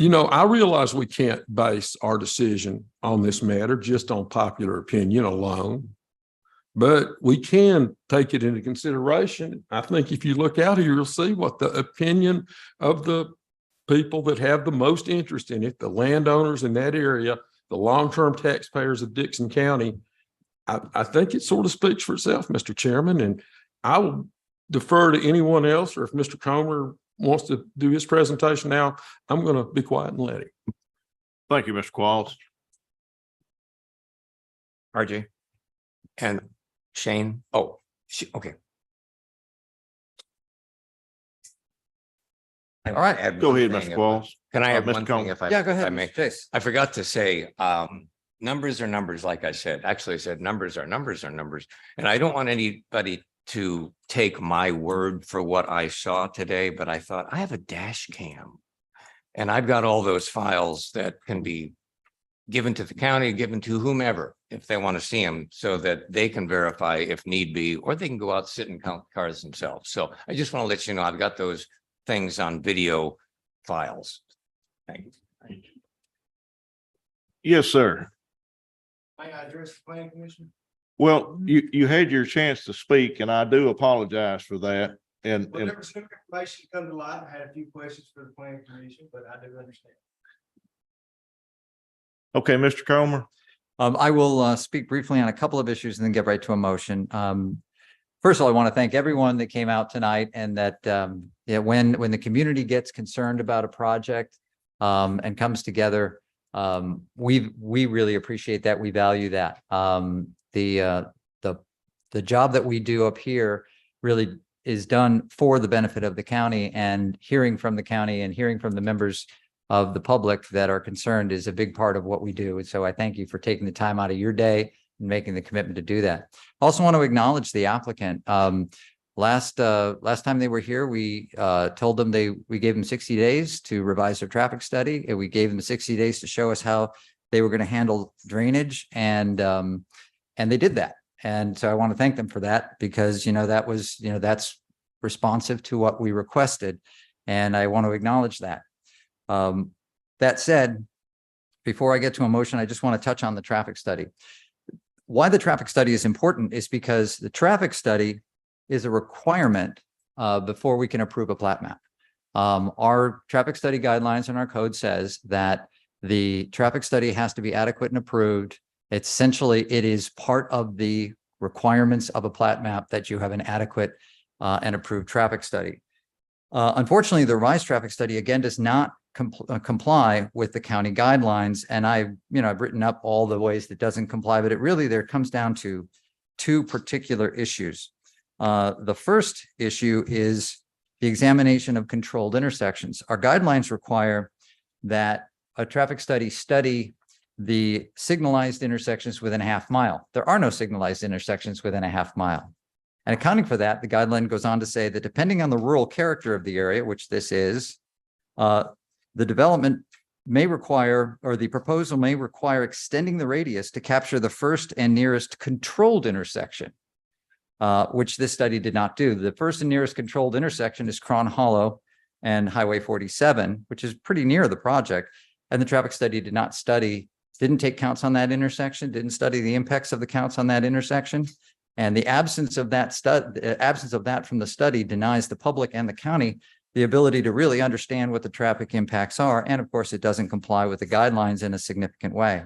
I realize we can't base our decision on this matter just on popular opinion alone, but we can take it into consideration. I think if you look out here, you'll see what the opinion of the people that have the most interest in it, the landowners in that area, the long-term taxpayers of Dickson County. I think it sort of speaks for itself, Mr. Chairman, and I will defer to anyone else, or if Mr. Comer wants to do his presentation now, I'm going to be quiet and let him. Thank you, Mr. Qualls. RJ and Shane. Oh, okay. All right. Go ahead, Mr. Qualls. Can I have Mr. one Comer. thing if I? Yeah, go if I ahead, may? Mr. Chase. I forgot to say, numbers are numbers, like I said. Actually, I said numbers are numbers are numbers. And I don't want anybody to take my word for what I saw today, but I thought I have a dash cam. And I've got all those files that can be given to the county, given to whomever, if they want to see them, so that they can verify if need be, or they can go out, sit and count cars themselves. So I just want to let you know, I've got those things on video files. Thank you. Yes, sir. May I address the planning commission? Well, you had your chance to speak and I do apologize for that. And Well, there was some information come to light. I had a few questions for the planning commission, but I do understand. okay, Mr. Comer. I will speak briefly on a couple of issues and then get right to a motion. First of all, I want to thank everyone that came out tonight, and that when the community gets concerned about a project and comes together, we really appreciate that. We value that. The job that we do up here really is done for the benefit of the county, and hearing from the county and hearing from the members of the public that are concerned is a big part of what we do. And so I thank you for taking the time out of your day and making the commitment to do that. I also want to acknowledge the applicant. Last time they were here, we told them we gave them 60 days to revise their traffic study, and we gave them 60 days to show us how they were going to handle drainage, and they did that. And so I want to thank them for that, because that's responsive to what we requested, and I want to acknowledge that. That said, before I get to a motion, I just want to touch on the traffic study. Why the traffic study is important is because the traffic study is a requirement before we can approve a plat map. Our traffic study guidelines and our code says that the traffic study has to be adequate and approved. Essentially, it is part of the requirements of a plat map that you have an adequate and approved traffic study. Unfortunately, the revised traffic study again does not comply with the county guidelines, and I've written up all the ways that doesn't comply, but there comes down to two particular issues. The first issue is the examination of controlled intersections. Our guidelines require that a traffic study the signalized intersections within a half mile. There are no signalized intersections within a half mile. And accounting for that, the guideline goes on to say that depending on the rural character of the area, which this is, the development may require, or the proposal may require, extending the radius to capture the first and nearest controlled intersection, which this study did not do. The first and nearest controlled intersection is Cron Hollow and Highway 47, which is pretty near the project. And the traffic study didn't take counts on that intersection, didn't study the impacts of the counts on that intersection. And the absence of that from the study denies the public and the county the ability to really understand what the traffic impacts are. And of course, it doesn't comply with the guidelines in a significant way.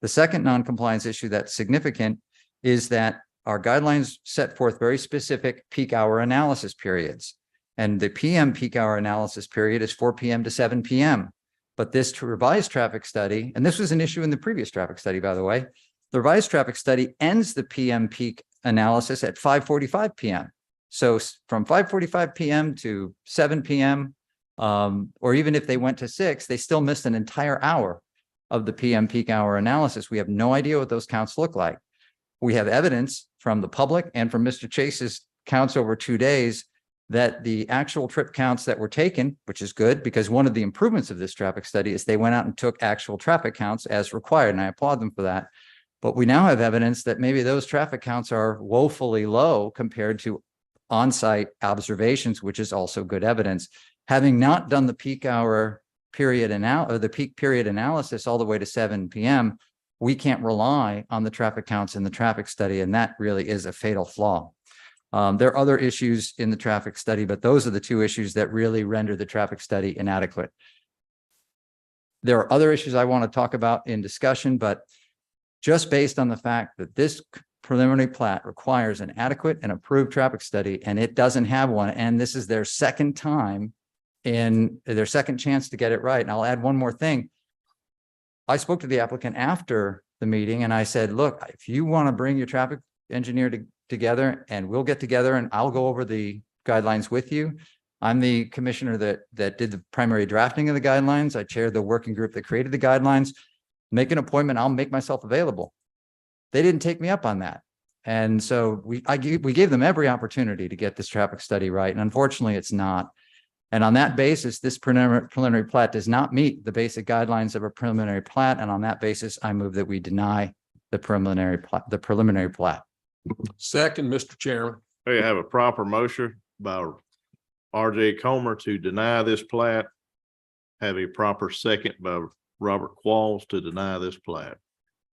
The second non-compliance issue that's significant is that our guidelines set forth very specific peak hour analysis periods. And the PM peak hour analysis period is 4 p.m. to 7 p.m. But this revised traffic study, and this was an issue in the previous traffic study, by the way, the revised traffic study ends the PM peak analysis at 5:45 p.m. So from 5:45 p.m. to 7 p.m., or even if they went to 6, they still missed an entire hour of the PM peak hour analysis. We have no idea what those counts look like. We have evidence from the public and from Mr. Chase's counts over 2 days that the actual trip counts that were taken, which is good, because one of the improvements of this traffic study is they went out and took actual traffic counts as required, and I applaud them for that. But we now have evidence that maybe those traffic counts are woefully low compared to on-site observations, which is also good evidence. Having not done the peak hour period the peak period analysis all the way to 7 p.m., we can't rely on the traffic counts in the traffic study, and that really is a fatal flaw. There are other issues in the traffic study, but those are the two issues that really render the traffic study inadequate. There are other issues I want to talk about in discussion, but just based on the fact that this preliminary plat requires an adequate and approved traffic study, and it doesn't have one, and this is their second time in their second chance to get it right. And I'll add one more thing. I spoke to the applicant after the meeting and I said, look, if you want to bring your traffic engineer together, and we'll get together and I'll go over the guidelines with you. I'm the commissioner that did the primary drafting of the guidelines. I chaired the working group that created the guidelines. Make an appointment, I'll make myself available. They didn't take me up on that. And so we gave them every opportunity to get this traffic study right. And unfortunately, it's not. And on that basis, this preliminary plat does not meet the basic guidelines of a preliminary plat. And on that basis, I move that we deny the preliminary plat. Second, Mr. Chairman. We have a proper motion by R.J. Comer to deny this plat. Have a proper second by Robert Qualls to deny this plat.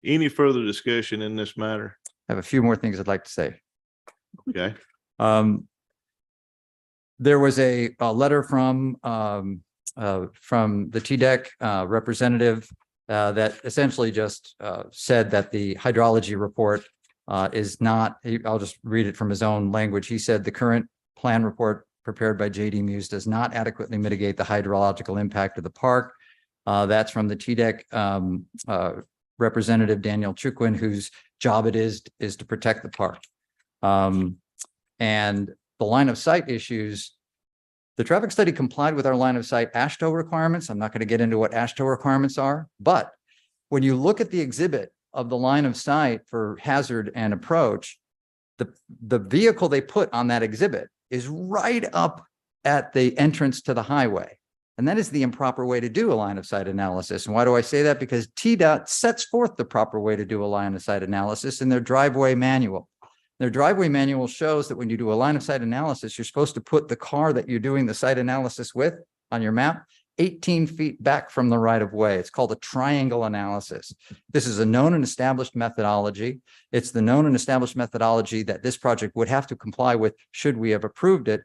Any further discussion in this matter? I have a few more things I'd like to say. Okay. There was a letter from the TDEC representative that essentially just said that the hydrology report is not, I'll just read it from his own language. He said the current plan report prepared by JD Muse does not adequately mitigate the hydrological impact of the park. That's from the TDEC representative Daniel Chukwin, whose job it is to protect the park. And the line of sight issues, the traffic study complied with our line of sight AASHTO requirements. I'm not going to get into what AASHTO requirements are, but when you look at the exhibit of the line of sight for hazard and approach, the vehicle they put on that exhibit is right up at the entrance to the highway. And that is the improper way to do a line of sight analysis. And why do I say that? Because TDOT sets forth the proper way to do a line of sight analysis in their driveway manual. Their driveway manual shows that when you do a line of sight analysis, you're supposed to put the car that you're doing the site analysis with on your map 18 feet back from the right of way. It's called a triangle analysis. This is a known and established methodology. It's the known and established methodology that this project would have to comply with should we have approved it.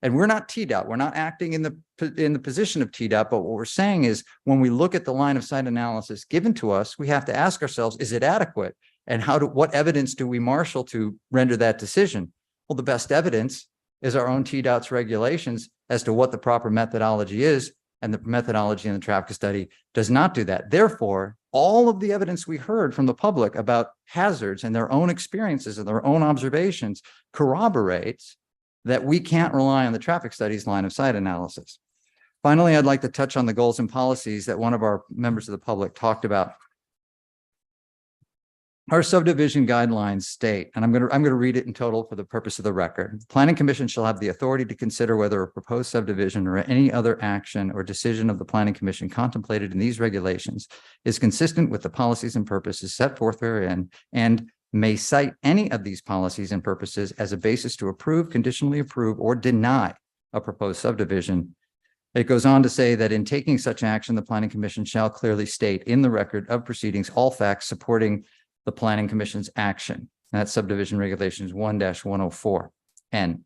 And we're not TDOT. We're not acting in the position of TDOT. But what we're saying is when we look at the line of sight analysis given to us, we have to ask ourselves, is it adequate? And what evidence do we marshal to render that decision? Well, the best evidence is our own TDOT's regulations as to what the proper methodology is. And the methodology in the traffic study does not do that. Therefore, all of the evidence we heard from the public about hazards and their own experiences and their own observations corroborates that we can't rely on the traffic study's line of sight analysis. Finally, I'd like to touch on the goals and policies that one of our members of the public talked about. Our subdivision guidelines state, and I'm going to read it in total for the purpose of the record. The Planning Commission shall have the authority to consider whether a proposed subdivision or any other action or decision of the Planning Commission contemplated in these regulations is consistent with the policies and purposes set forth therein, and may cite any of these policies and purposes as a basis to approve, conditionally approve, or deny a proposed subdivision. It goes on to say that in taking such action, the Planning Commission shall clearly state in the record of proceedings all facts supporting the Planning Commission's action. And that's subdivision regulations 1-104N.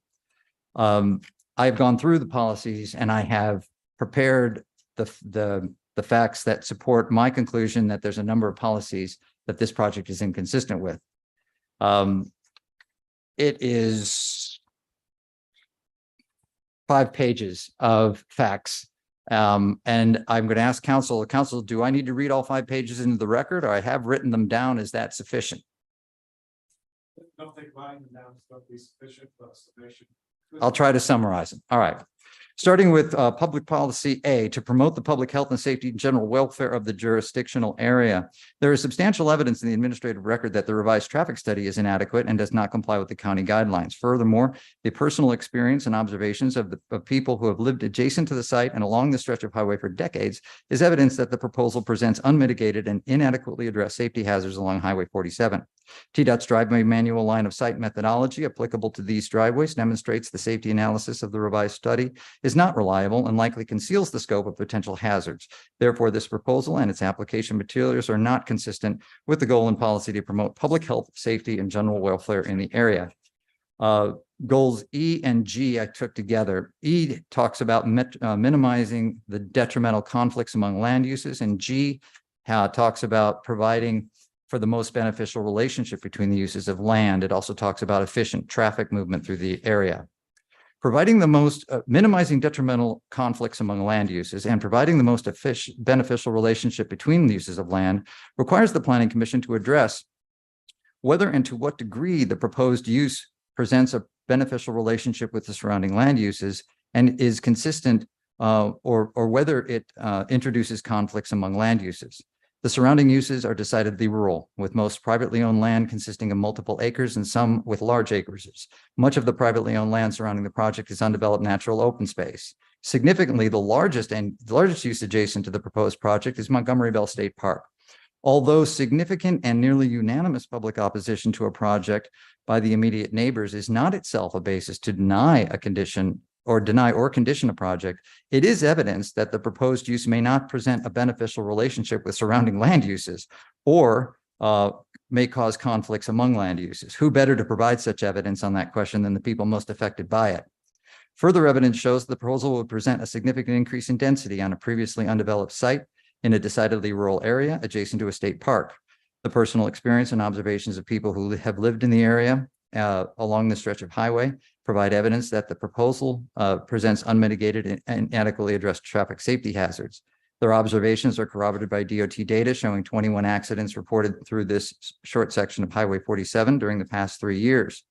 I've gone through the policies and I have prepared the facts that support my conclusion that there's a number of policies that this project is inconsistent with. It is 5 pages of facts. And I'm going to ask council, do I need to read all 5 pages into the record, or I have written them down? Is that sufficient? Don't think writing them down is going to be sufficient, but sufficient. I'll try to summarize them. All right. Starting with public policy A, to promote the public health and safety and general welfare of the jurisdictional area. There is substantial evidence in the administrative record that the revised traffic study is inadequate and does not comply with the county guidelines. Furthermore, the personal experience and observations of people who have lived adjacent to the site and along the stretch of highway for decades is evidence that the proposal presents unmitigated and inadequately addressed safety hazards along Highway 47. TDOT's driveway manual line of sight methodology applicable to these driveways demonstrates the safety analysis of the revised study is not reliable and likely conceals the scope of potential hazards. Therefore, this proposal and its application materials are not consistent with the goal and policy to promote public health, safety, and general welfare in the area. Goals E and G I took together. E talks about minimizing the detrimental conflicts among land uses, and G talks about providing for the most beneficial relationship between the uses of land. It also talks about efficient traffic movement through the area. Providing the most minimizing detrimental conflicts among land uses and providing the most beneficial relationship between the uses of land requires the Planning Commission to address whether and to what degree the proposed use presents a beneficial relationship with the surrounding land uses and is consistent or whether it introduces conflicts among land uses. The surrounding uses are decidedly rural, with most privately owned land consisting of multiple acres and some with large acreages. Much of the privately owned land surrounding the project is undeveloped natural open space. Significantly, the largest use adjacent to the proposed project is Montgomery Bell State Park. Although significant and nearly unanimous public opposition to a project by the immediate neighbors is not itself a basis to deny a condition or condition a project, it is evidence that the proposed use may not present a beneficial relationship with surrounding land uses or may cause conflicts among land uses. Who better to provide such evidence on that question than the people most affected by it? Further evidence shows the proposal would present a significant increase in density on a previously undeveloped site in a decidedly rural area adjacent to a state park. The personal experience and observations of people who have lived in the area along the stretch of highway provide evidence that the proposal presents unmitigated and inadequately addressed traffic safety hazards. Their observations are corroborated by DOT data showing 21 accidents reported through this short section of Highway 47 during the past 3 years.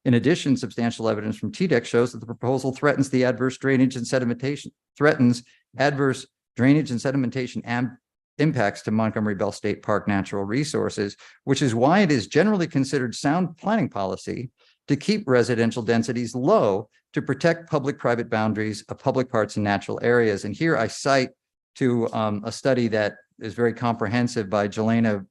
In addition, substantial evidence from TDEC shows that the proposal threatens adverse drainage and sedimentation impacts to Montgomery Bell State Park natural resources, which is why it is generally considered sound planning policy to keep residential densities low to protect public-private boundaries of public parks and natural areas. And here I cite to a study that is very comprehensive by Jelena,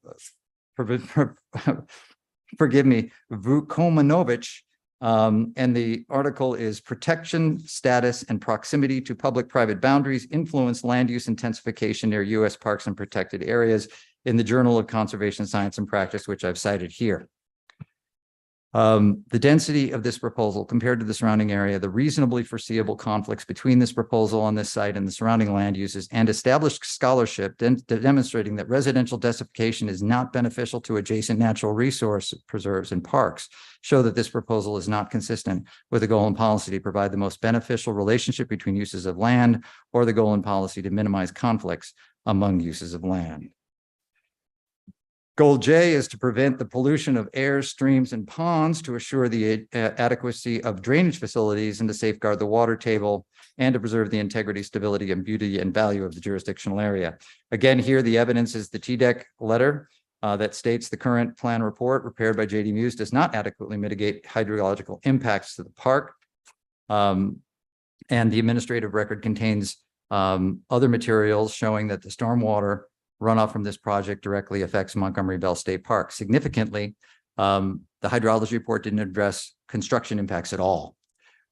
forgive me, Vukomanovich. And the article is Protection, Status, and Proximity to Public-Private Boundaries Influence Land Use Intensification Near U.S. Parks and Protected Areas in the Journal of Conservation Science and Practice, which I've cited here. The density of this proposal compared to the surrounding area, the reasonably foreseeable conflicts between this proposal on this site and the surrounding land uses, and established scholarship demonstrating that residential densification is not beneficial to adjacent natural resource preserves and parks show that this proposal is not consistent with the goal and policy to provide the most beneficial relationship between uses of land or the goal and policy to minimize conflicts among uses of land. Goal J is to prevent the pollution of air, streams, and ponds to assure the adequacy of drainage facilities and to safeguard the water table and to preserve the integrity, stability, and beauty and value of the jurisdictional area. Again, here the evidence is the TDEC letter that states the current plan report prepared by JD Muse does not adequately mitigate hydrological impacts to the park. And the administrative record contains other materials showing that the stormwater runoff from this project directly affects Montgomery Bell State Park. Significantly, the hydrology report didn't address construction impacts at all.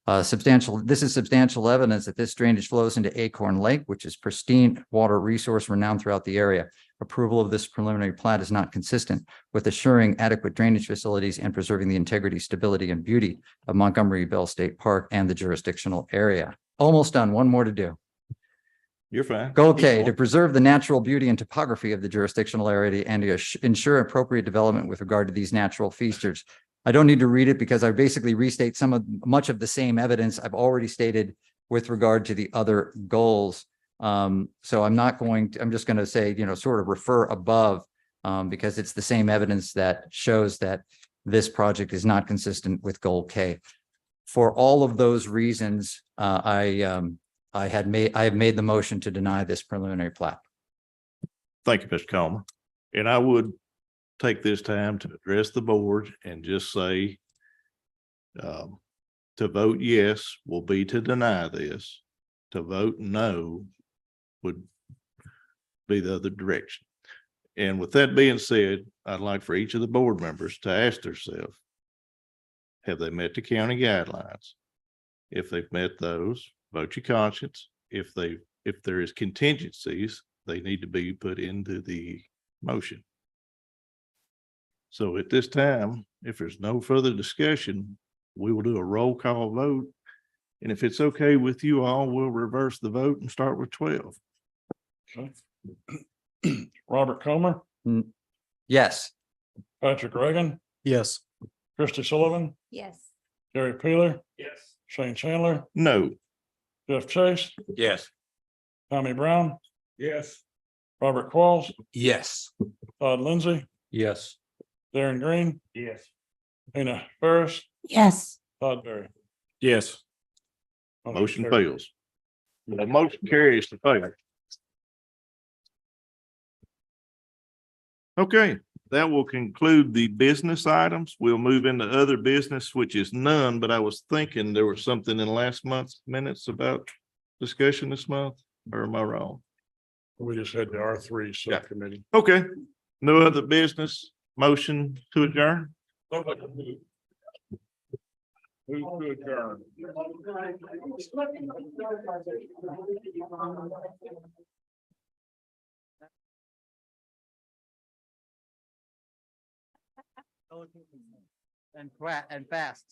This is substantial evidence that this drainage flows into Acorn Lake, which is pristine water resource renowned throughout the area. Approval of this preliminary plat is not consistent with assuring adequate drainage facilities and preserving the integrity, stability, and beauty of Montgomery Bell State Park and the jurisdictional area. Almost done, one more to do. You're fine. Goal K, to preserve the natural beauty and topography of the jurisdictional area and to ensure appropriate development with regard to these natural features. I don't need to read it because I basically restate much of the same evidence I've already stated with regard to the other goals. So I'm just going to say, sort of refer above because it's the same evidence that shows that this project is not consistent with Goal K. For all of those reasons, I have made the motion to deny this preliminary plat. Thank you, Mr. Coleman. And I would take this time to address the board and just say to vote yes will be to deny this. To vote no would be the other direction. And with that being said, I'd like for each of the board members to ask themselves, have they met the county guidelines? If they've met those, vote your conscience. If there is contingencies, they need to be put into the motion. So at this time, if there's no further discussion, we will do a roll call vote. And if it's okay with you all, we'll reverse the vote and start with 12. Okay. Robert Comer, Yes. Patrick Reagan, Yes. Christy Sullivan, Yes. Gary Peeler, Yes. Shane Chandler, No. Jeff Chase, Yes. Tommy Brown, Yes. Robert Qualls, Yes. Todd Lindsay, Yes. Darren Green, Yes. Tina Ferris, Yes. Todd Berry. Yes. Motion carries. fails. The motion carries to fail. Okay, that will conclude the business items. We'll move into other business, which is none, but I was thinking there was something in last month's minutes about discussion this month, or am I wrong? We just had the R3 subcommittee. Okay, no other business, motion to adjourn? Move to adjourn. And fast.